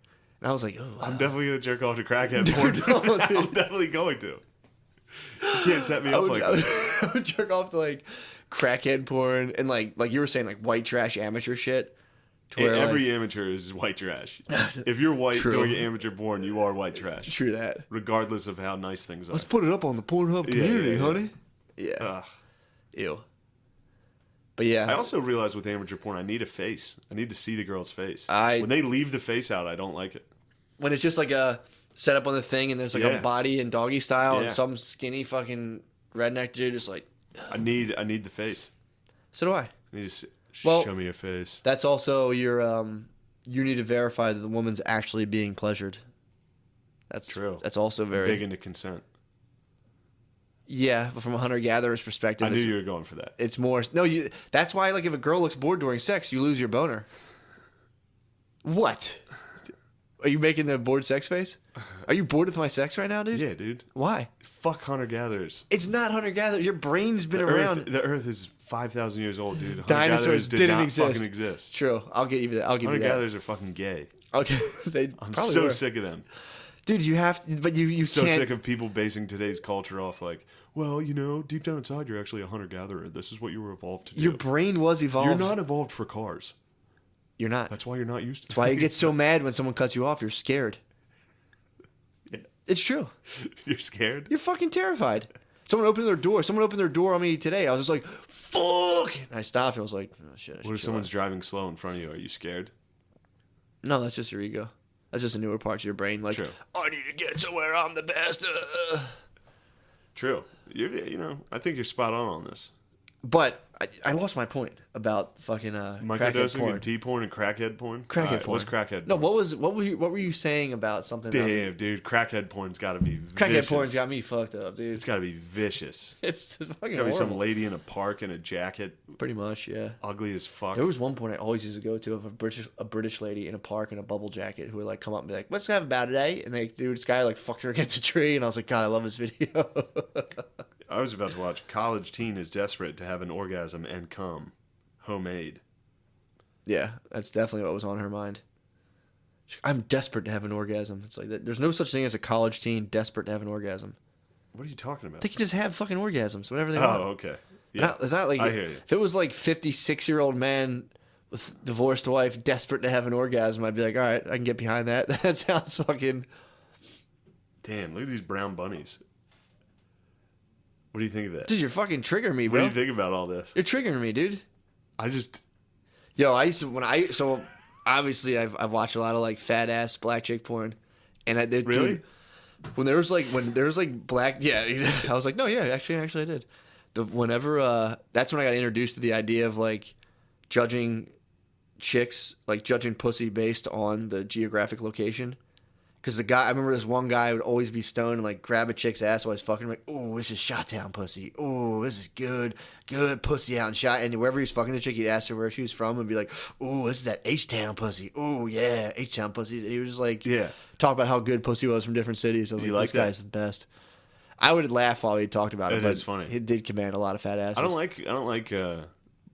And I was like, oh, wow. I'm definitely gonna jerk off to crackhead porn. no, dude. I'm definitely going to. You can't set me up like that. I would jerk off to like crackhead porn and like you were saying, like white trash amateur shit. To where, Every amateur is white trash. If you're white True. doing amateur porn, you are white trash. True that. Regardless of how nice things are. Let's put it up on the Pornhub community, yeah. honey. Yeah. Ugh. Ew. But yeah. I also realize with amateur porn, I need a face. I need to see the girl's face. I- When they leave the face out, I don't like it. When it's just like a setup on the thing and there's like Yeah. a body and doggy style Yeah. and some skinny fucking redneck dude just like. I need the face. So do I. I need to see, Well- show me your face. That's also your you need to verify that the woman's actually being pleasured. That's True. That's also very Big into consent. yeah, but from a hunter gatherer's perspective, I knew it's, you were going for that. it's more no. You that's why like if a girl looks bored during sex, you lose your boner. What? Are you making the bored sex face? Are you bored with my sex right now, dude? Yeah, dude. Why? Fuck hunter gatherers. It's not hunter gatherer. Your brain's been around. The Earth is 5,000 years old, dude. Dinosaurs Hunter-gatherers did didn't not exist. fucking exist. True. I'll give you that. I'll give you Hunter that. gatherers are fucking gay. Okay. They I'm probably so were. sick of them. Dude, you have to, but you So can't. sick of people basing today's culture off like, well, you know, deep down inside, you're actually a hunter gatherer. This is what you were evolved to do. Your brain was evolved. You're not evolved for cars. You're not. That's why you're not used to. That's why you get so mad when someone cuts you off. You're scared. Yeah. It's true. You're scared. You're fucking terrified. Someone opened their door. Someone opened their door on me today. I was just like, fuck. And I stopped. And I was like, oh, shit. I should What if chill someone's out. driving slow in front of you? Are you scared? No, that's just your ego. That's just the newer parts of your brain. Like, True. I need to get to where I'm the best. True. You know, I think you're spot on this. But I lost my point about fucking crackhead Microdosing porn. and T-porn and crackhead porn? Crackhead All right, porn. What's crackhead No, porn? what were you saying about something? Damn, dude. Crackhead porn's got to be Crackhead vicious. porn's got me fucked up, dude. It's got to be vicious. It's fucking Got to be horrible. some lady in a park in a jacket, Pretty much, yeah. ugly as fuck. There was one point I always used to go to of a British lady in a park in a bubble jacket who would like come up and be like, "Let's have about today," and like, dude, this guy like fucked her against a tree, and I was like, God, I love this video. I was about to watch College Teen is Desperate to Have an Orgasm and Come. Homemade. Yeah, that's definitely what was on her mind. I'm desperate to have an orgasm. It's like that. There's no such thing as a college teen desperate to have an orgasm. What are you talking about? They can just have fucking orgasms whenever they Oh, want. okay. Yeah. It's not like I hear you. If it was like 56-year-old man with divorced wife desperate to have an orgasm, I'd be like, all right, I can get behind that. That sounds fucking. Damn, look at these brown bunnies. What do you think of that? Dude, you're fucking triggering me, What do bro. you think about all this? You're triggering me, dude. I just... Yo, I used to so obviously I've watched a lot of like fat ass black chick porn, and Really? dude, when there was like black, yeah, I was like, no, yeah, actually I did. Whenever that's when I got introduced to the idea of like judging chicks, like judging pussy based on the geographic location. Because I remember this one guy would always be stoned and like grab a chick's ass while he's fucking like, oh, this is Shot-Town pussy. Oh, this is good pussy out in Shot. And wherever he's fucking the chick, he'd ask her where she was from and be like, oh, this is that H-Town pussy. Oh, yeah, H-Town pussy. And he was just like, Yeah. talk about how good pussy was from different cities. I was Do you like, like this that? guy's the best. I would laugh while he talked about it. It but is funny. He did command a lot of fat asses. I don't like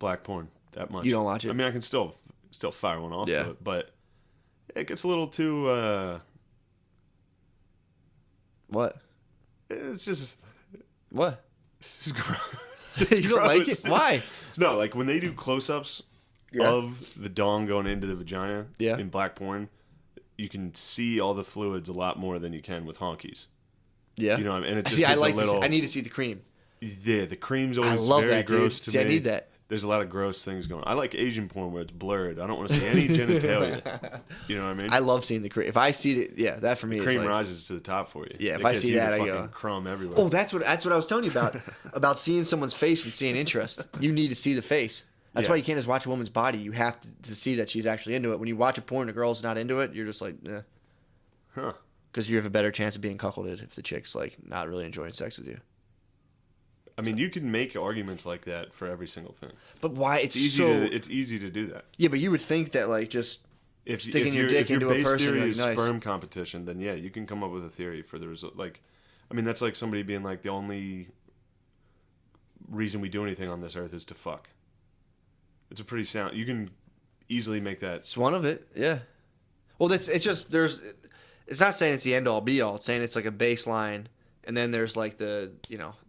black porn that much. You don't watch it? I mean, I can still fire one off Yeah. to it, but it gets a little too... What? it's just... What? It's gross. You don't like it? Gross. Why? No, like when they do close-ups Yeah. of the dong going into the vagina Yeah. in black porn, you can see all the fluids a lot more than you can with honkies. Yeah. You know what I mean? And it just See, gets a little... I need to see the cream. Yeah, the cream's I always love very that, dude. gross to See, me. I need that. there's a lot of gross things going on. I like Asian porn where it's blurred. I don't want to see any genitalia. You know what I mean? I love seeing the cream. If I see it, yeah, that for me Cream is like, rises to the top for you. Yeah, if It I gets see you that, the I fucking go, crumb everywhere. oh, that's what I was telling you about seeing someone's face and seeing interest. You need to see the face. That's Yeah. why you can't just watch a woman's body. You have to see that she's actually into it. When you watch a porn, the girl's not into it. You're just like, eh. Huh. Because you have a better chance of being cuckolded if the chick's like not really enjoying sex with you. I mean, you can make arguments like that for every single thing. But why It's easy to do that. Yeah, but you would think that like just If sticking your your dick into a base person, theory like, is nice. sperm competition, then yeah, you can come up with a theory for the result. Like, I mean, that's like somebody being like, the only reason we do anything on this earth is to fuck. It's a pretty sound. You can easily make that. It's one of it, yeah. Well, it's just it's not saying it's the end all be all. It's saying it's like a baseline, and then there's like the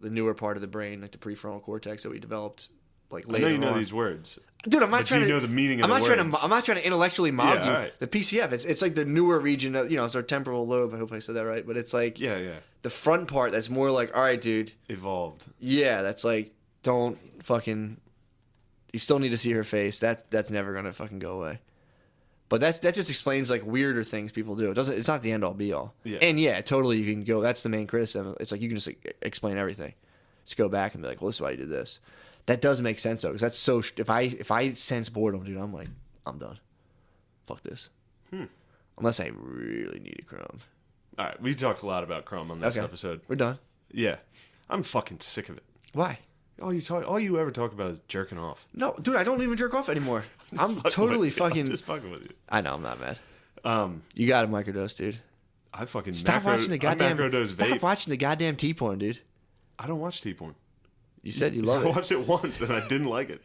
newer part of the brain, like the prefrontal cortex that we developed like I later know you know on. these words. Dude, I'm not But do trying you to know the meaning of I'm the not words? I'm not trying to intellectually mob Yeah, you. alright. The PCF, it's like the newer region of it's our temporal lobe. I hope I said that right, but it's like Yeah. the front part that's more like, all right, dude. Evolved. Yeah, that's like, don't fucking. You still need to see her face. That's never gonna fucking go away. But that just explains like weirder things people do. It doesn't. It's not the end all be all. Yeah. And yeah, totally. You can go. That's the main criticism. It's like you can just like, explain everything. Just go back and be like, well, this is why you did this. That does make sense though, because that's so. If I sense boredom, dude, I'm like, I'm done. Fuck this. Unless I really need a crumb. All right, we talked a lot about crumb on this Okay. episode. We're done. Yeah, I'm fucking sick of it. Why? All you ever talk about is jerking off. No, dude, I don't even jerk off anymore. I'm Fucking totally with you. I'm fucking. just fucking with you. I know, I'm not mad. You got a microdose, dude. I fucking Stop watching the I goddamn. macrodose Stop vape. watching the goddamn T porn, dude. I don't watch T-porn. You said you love I it. watched it once and I didn't like it.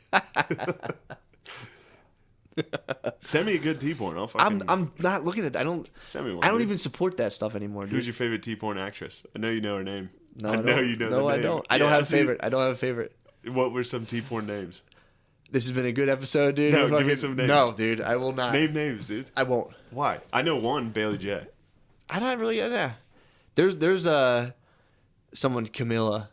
Send me a good T-porn. I'll fucking. I'm not looking at. I don't. Send me one. I don't dude. even support that stuff anymore, dude. Who's your favorite T-porn actress? I know you know her name. No, I I know don't. you know No, the I name. don't. I don't Yeah, have a see, favorite. I don't have a favorite. What were some T-porn names? This has been a good episode, dude. No, I'm give me fucking- some names. No, dude, I will not. Name names, dude. I won't. Why? I know one, Bailey J. I don't really. Yeah. There's someone Camila,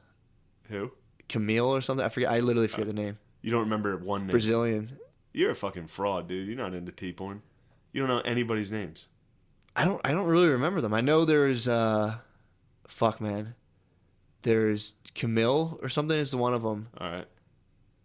Who? Camille or something. I forget. I literally forget the name. You don't remember one name. Brazilian. You're a fucking fraud, dude. You're not into T-porn. You don't know anybody's names. I don't really remember them. I know there's fuck man. There's Camille or something is the one of them. All right.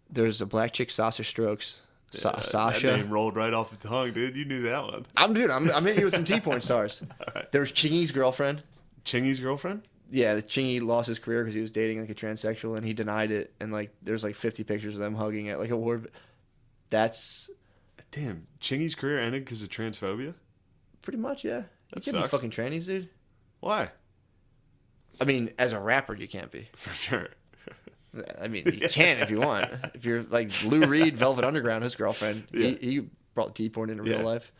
There's a black chick, Sasha Strokes. That Sasha. name rolled right off the tongue, dude. You knew that one. I'm hitting you with some T-porn stars. right. There was Chingy's girlfriend. Chingy's girlfriend? Yeah, Chingy lost his career because he was dating like a transsexual, and he denied it. And like, there's like 50 pictures of them hugging at like a war. That's Damn. Chingy's career ended because of transphobia? pretty much yeah. You That can't be sucks. fucking trannies, dude. Why? I mean, as a rapper, you can't be. For sure. I mean, you can if you want. If you're like Lou Reed, Velvet Underground, his girlfriend, Yeah. he brought T-porn into real Yeah. life.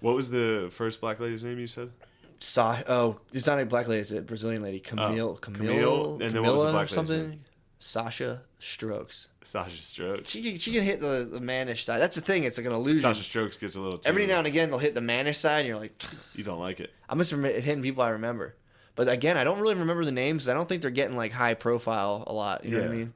What was the first black lady's name you said? It's not a black lady, it's a Brazilian lady. Camille, Camille, and then what was the Camila black or lady's something? name? Sasha Strokes. Sasha Strokes. She can hit the mannish side. That's the thing. It's like an illusion. Sasha Strokes gets a little too... Every now and again, they'll hit the mannish side, and you're like, You don't like it. I'm just hitting people I remember. But again, I don't really remember the names. I don't think they're getting like high profile a lot. You know what I Yeah. mean?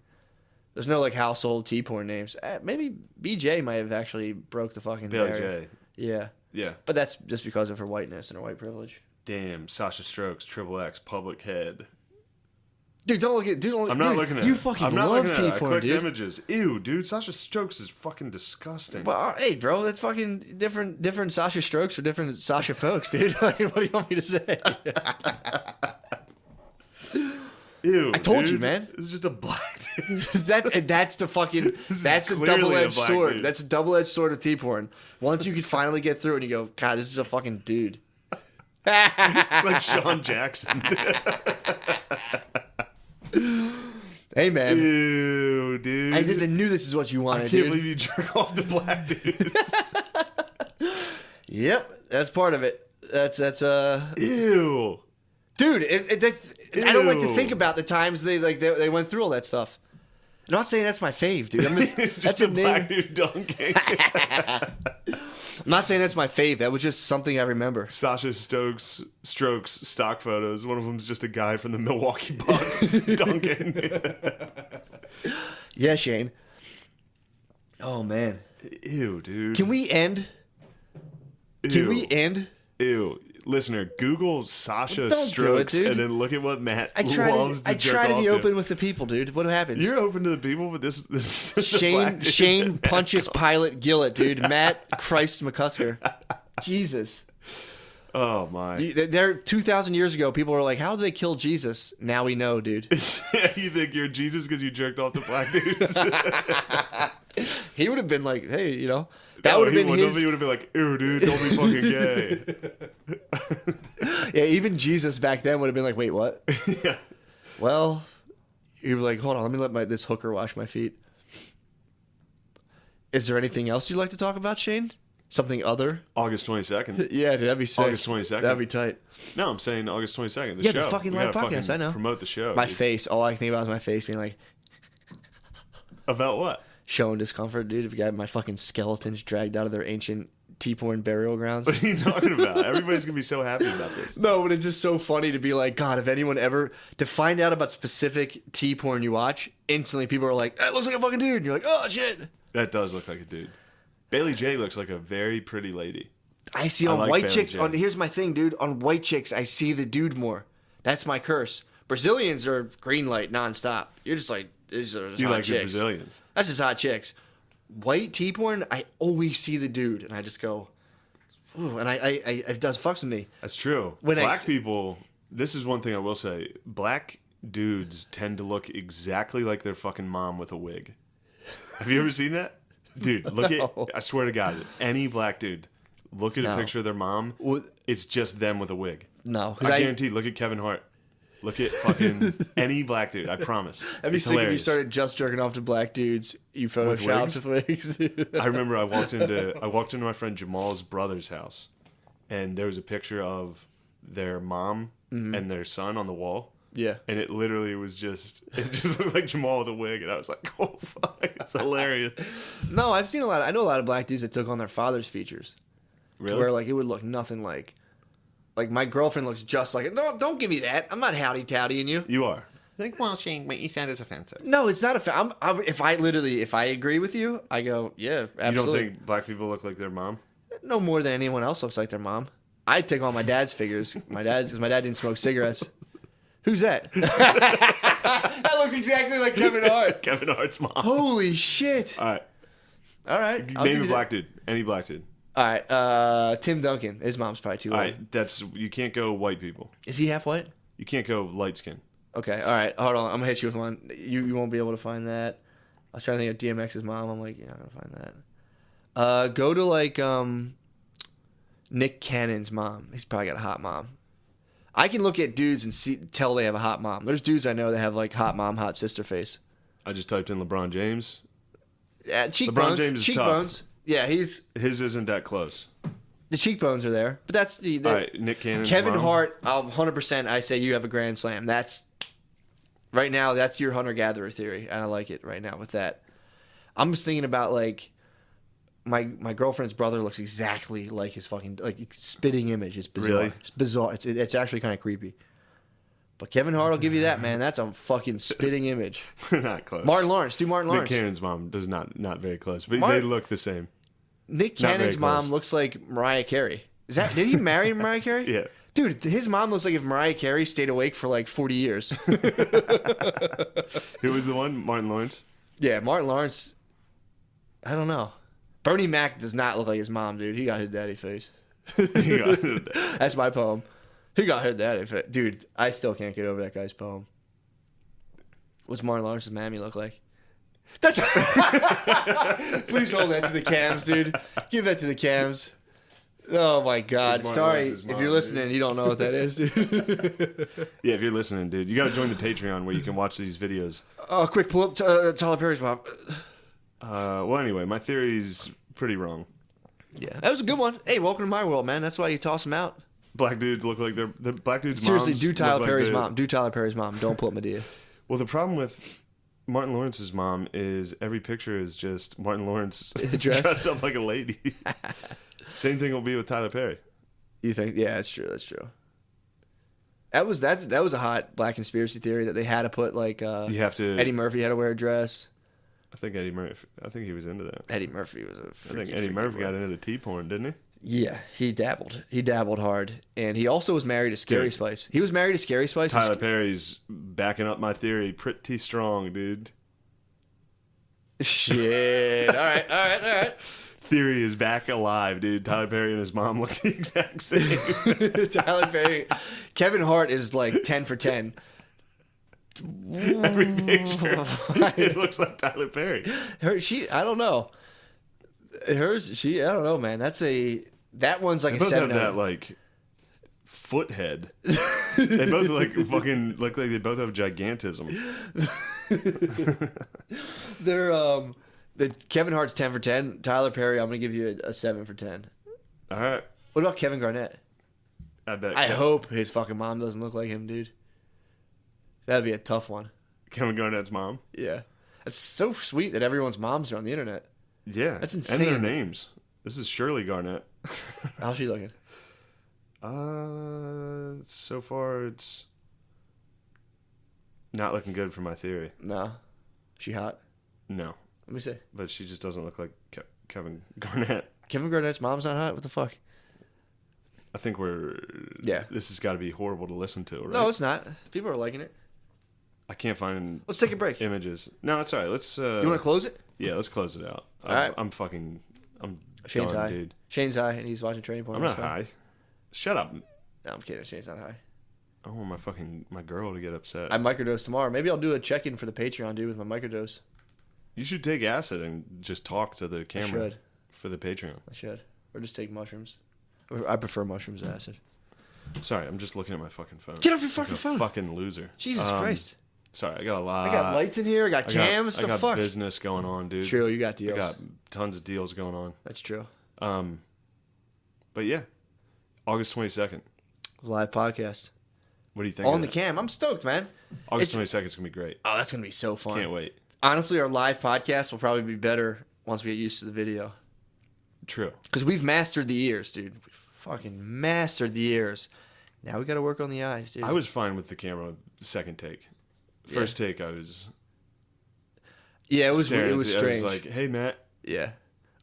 There's no like household T-porn names. Maybe BJ might have actually broke the fucking Bailey barrier. J. Yeah, Yeah. but that's just because of her whiteness and her white privilege. Damn. Sasha Strokes, Triple X, Public Head. Dude, don't look at. Dude, I'm not dude, looking at you it. fucking I'm not love looking at it. I T-porn, clicked dude. images. Ew, dude. Sasha Strokes is fucking disgusting. Well, hey, bro, that's fucking different Sasha Strokes for different Sasha folks, dude. Like, what do you want me to say? Ew, I told dude. you, man. This is just a black dude. that's the fucking is that's a clearly a double-edged black sword. dude. That's a double-edged sword of T-porn. Once you can finally get through it and you go, God, this is a fucking dude. It's like Sean Jackson. Hey, man. Ew, dude. I knew this is what you I wanted, can't dude. believe you jerk off to black dudes. Yep, that's part of it. That's Ew. dude. I don't like to Ew. think about the times they went through all that stuff. I'm not saying that's my fave, dude. It's That's just a a black name. dude dunking. I'm not saying that's my fave. That was just something I remember. Sasha Strokes stock photos. One of them's just a guy from the Milwaukee Bucks dunking. Yeah, Shane. Oh man. Ew, dude. Can we end? Ew. Listener, Google Sasha Don't do it, strokes dude. and then look at what Matt I loves to jerk try to off be to. open with the people, dude. What happens? You're open to the people, but this is a black dude. Shane punches Pilot Gillett, dude. Matt Christ McCusker. Jesus. Oh my. They're 2,000 years ago. People were like, "How did they kill Jesus?" Now we know, dude. You think you're Jesus because you jerked off to black dudes? He would have been like, "Hey, you know." That would have been his. He would have been like, "Ew, dude, don't be fucking gay." Yeah, even Jesus back then would have been like, "Wait, what?" Yeah. Well, he was like, "Hold on, let me let this hooker wash my feet." Is there anything else you'd like to talk about, Shane? Something other? August 22nd. Yeah, dude, that'd be sick. August 22nd. That'd be tight. No, I'm saying August 22nd. The Yeah, show. the fucking We live gotta podcast. fucking I know. Promote the show. My dude. face. All I can think about is my face being like About what? showing discomfort, dude. If you got my fucking skeletons dragged out of their ancient T-porn burial grounds. What are you talking about? Everybody's gonna be so happy about this. No, but it's just so funny to be like, God, if anyone ever to find out about specific T-porn you watch, instantly people are like, that looks like a fucking dude. And you're like, oh shit. That does look like a dude. Bailey J looks like a very pretty lady. I see I on like white Bailey chicks. J. Here's my thing, dude. On white chicks, I see the dude more. That's my curse. Brazilians are green light nonstop. You're just like, these are just You hot like the chicks. Brazilians? That's just hot chicks. White T-porn, I always see the dude, and I just go, ooh, and it does fucks with me. That's true. When Black people. This is one thing I will say. Black dudes tend to look exactly like their fucking mom with a wig. Have you ever seen that? Dude, look at. I swear to God, any black dude, look at a No. picture of their mom. It's just them with a wig. No, I guarantee. Look at Kevin Hart. Look at fucking any black dude. I promise. That'd be It's sick if you hilarious. started just jerking off to black dudes. You photoshopped with wigs. I remember I walked into my friend Jamal's brother's house, and there was a picture of their mom and their son on the wall. Yeah. And it literally was it just looked like Jamal with a wig, and I was like, oh fuck, it's hilarious. No, I've seen a lot. I know a lot of black dudes that took on their father's features. Really? Where like it would look nothing like. Like my girlfriend looks just like it. No, don't give me that. I'm not howdy towdying you. You are. Like, well, Shane, what you said is offensive. No, it's not if I agree with you, I go, yeah, absolutely. You don't think black people look like their mom? No more than anyone else looks like their mom. I take on my dad's figures. Because my dad didn't smoke cigarettes. Who's that? That looks exactly like Kevin Hart. Kevin Hart's mom. Holy shit! All right. All right, I'll Name give a you black dude. Any black dude. All right, Tim Duncan. His mom's probably too All old. right. You can't go white people. Is he half white? You can't go light skin. Okay, all right. Hold on, I'm gonna hit you with one. You won't be able to find that. I was trying to think of DMX's mom. I'm like, you're not gonna find that. Go to like Nick Cannon's mom. He's probably got a hot mom. I can look at dudes and tell they have a hot mom. There's dudes I know that have like hot mom, hot sister face. I just typed in LeBron James. Cheekbones. James is cheekbones. tough. Yeah, His isn't that close. the cheekbones are there, but that's the All right, Nick Cannon's Kevin mom. Hart. 100%. I say you have a grand slam. That's right now. That's your hunter gatherer theory, and I like it right now with that. I'm just thinking about like my girlfriend's brother looks exactly like his fucking like spitting image. It's bizarre. Really? It's bizarre. It's actually kind of creepy. But Kevin Hart will give you that, man. That's a fucking spitting image. Not close. Martin Lawrence. Do Martin Nick Lawrence. Cannon's mom does not very close, but Mar- they look the same. Nick Not very Cannon's mom close. looks like Mariah Carey. Did he marry Mariah Carey? Yeah. Dude, his mom looks like if Mariah Carey stayed awake for like 40 years. Who was the one? Martin Lawrence? Yeah, Martin Lawrence. I don't know. Bernie Mac does not look like his mom, dude. He got his daddy face. That's my poem. He got his daddy face. Dude, I still can't get over that guy's poem. What's Martin Lawrence's mammy look like? That's. Please hold that to the cams, dude. Give that to the cams. Oh my God! Martin Sorry Lawrence's if mom, you're listening, dude. you don't know what that is, dude. Yeah, if you're listening, dude, you got to join the Patreon where you can watch these videos. Oh, quick pull up Tyler Perry's mom. Well, anyway, my theory's pretty wrong. Yeah, that was a good one. Hey, welcome to my world, man. That's why you toss them out. Black dudes look like the black dudes' Seriously, moms do look Tyler like Perry's the- mom. Do Tyler Perry's mom. Don't pull up Medea. Well, the problem with Martin Lawrence's mom is every picture is just Martin Lawrence dressed up like a lady. Same thing will be with Tyler Perry. You think? Yeah, that's true. That's true. That was a hot black conspiracy theory that they had to put like You have to. Eddie Murphy had to wear a dress. I think Eddie Murphy. I think he was into that. Eddie Murphy was a I freaky, think Eddie Murphy got into the T-porn, didn't he? Yeah, he dabbled. He dabbled hard. And he also was married to Scary Dude. Spice. He was married to Scary Spice. Tyler Perry's backing up my theory pretty strong, dude. Shit. All right. Theory is back alive, dude. Tyler Perry and his mom look the exact same. Tyler Perry. Kevin Hart is like 10 for 10. Every picture, it looks like Tyler Perry. I don't know. I don't know, man. That one's like They a both 7. have that like foot head. They both like fucking look like they both have gigantism. They're the Kevin Hart's 10 for 10. Tyler Perry, I'm gonna give you a 7 for 10. All right, What about Kevin Garnett? I bet. I hope his fucking mom doesn't look like him, dude. That'd be a tough one. Kevin Garnett's mom. Yeah, it's so sweet that everyone's moms are on the internet. Yeah, That's And insane. their names. This is Shirley Garnett. How's she looking? So far it's not looking good for my theory. No, she hot. No, Let me see. but she just doesn't look like Kevin Garnett. Kevin Garnett's mom's not hot. What the fuck? I think Yeah. This has got to be horrible to listen to, right? No, it's not. People are liking it. I can't find Let's take a break. images. No, it's all right. Let's. You want to close it? Yeah, let's close it out. All right. I'm Shane's done, high. dude. Shane's high, and he's watching Training Point. I'm not high. Shut up. No, I'm kidding. Shane's not high. I want my girl to get upset. I microdose tomorrow. Maybe I'll do a check-in for the Patreon, dude, with my microdose. You should take acid and just talk to the camera should. for the Patreon. I should. Or just take mushrooms. I prefer mushrooms to acid. Sorry, I'm just looking at my fucking phone. Get off your Like fucking a phone. Fucking loser. Jesus Christ. Sorry, I got a lot. I got lights in here. I got cams. I The got fuck? business going on, dude. True, you got I deals. got tons of deals going on. That's true. But yeah, August 22nd. Live podcast. What do you think? On of the that? cam. I'm stoked, man. August 22nd is gonna be great. Oh, that's going to be so fun. Can't wait. Honestly, our live podcast will probably be better once we get used to the video. True. Because we've mastered the ears, dude. We fucking mastered the ears. Now we got to work on the eyes, dude. I was fine with the camera second take. First take, I was. Yeah, it was staring at strange. I was like, "Hey, Matt." Yeah.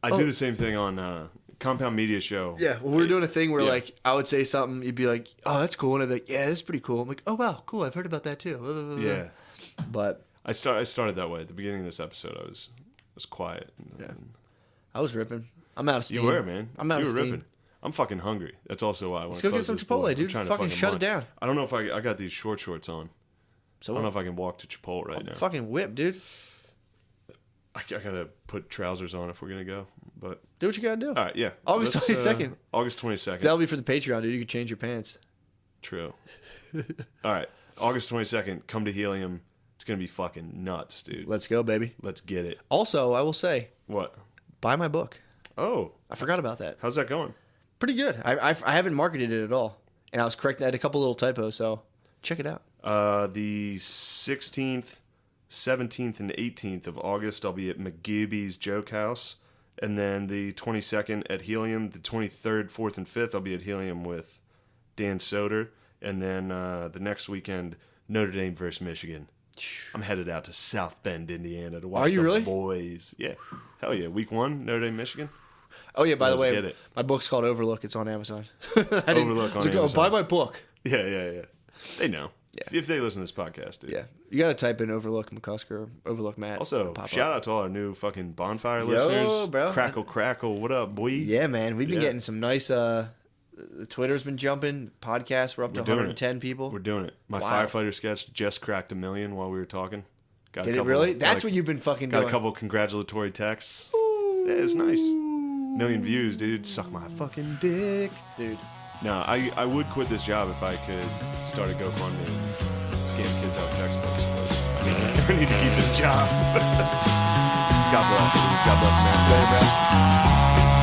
I do the same thing on Compound Media Show. Yeah, well, we were doing a thing where, Yeah. like, I would say something, you'd be like, oh, that's cool. And I'd be like, yeah, that's pretty cool. I'm like, oh, wow, cool. I've heard about that, too. Blah, blah, blah, blah. Yeah. But I started that way. At the beginning of this episode, I was quiet. Yeah. I was ripping. I'm out of steam. You were, man. I'm out you of were steam. ripping. I'm fucking hungry. That's also why I want Let's to go get some Chipotle, dude. Fucking shut it down. I don't know if I got these shorts on. So I don't know if I can walk to Chipotle right now. fucking whip, dude. I gotta put trousers on if we're gonna go. But Do what you gotta do. all right, yeah. August Let's, 22nd. August 22nd. That'll be for the Patreon, dude. You can change your pants. True. All right, August 22nd. Come to Helium. It's gonna be fucking nuts, dude. Let's go, baby. Let's get it. Also, I will say, What? buy my book. Oh, I forgot about that. how's that going? Pretty good. I haven't marketed it at all. And I was correct. I had a couple little typos, so check it out. The 16th, 17th, and 18th of August, I'll be at McGibby's Joke House. And then the 22nd at Helium. The 23rd, 4th, and 5th, I'll be at Helium with Dan Soder. And then the next weekend, Notre Dame versus Michigan. I'm headed out to South Bend, Indiana to watch Are you the really? boys. Yeah. Hell yeah. Week 1, Notre Dame, Michigan. Oh, yeah, by the Let's way, get it. my book's called Overlook. It's on Amazon. Overlook Overlook on Amazon. buy my book. Yeah. They know. Yeah. If they listen to this podcast, dude. Yeah. You got to type in Overlook McCusker, Overlook Matt. Also, Pop shout up. out to all our new fucking bonfire Yo, listeners. bro. Crackle, what up, boy? Yeah, man. We've been Yeah. getting some nice. The Twitter's been jumping. Podcasts, we're up to We're doing 110 people. We're doing it. My Wow. firefighter sketch just cracked 1 million while we were talking. Got Did it really? That's what you've been fucking got doing. a couple congratulatory texts. Yeah, it's nice. 1 million views, dude. Suck my fucking dick. Dude. No, I would quit this job if I could start a GoFundMe and scam kids out textbooks. But I need to keep this job. God bless. God bless America.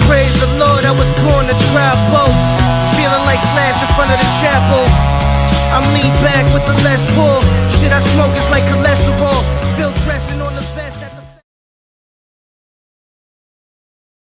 Praise the Lord, I was born to drive boat. Feeling like Slash in front of the chapel. I'm lean back with the Les Paul. Shit I smoke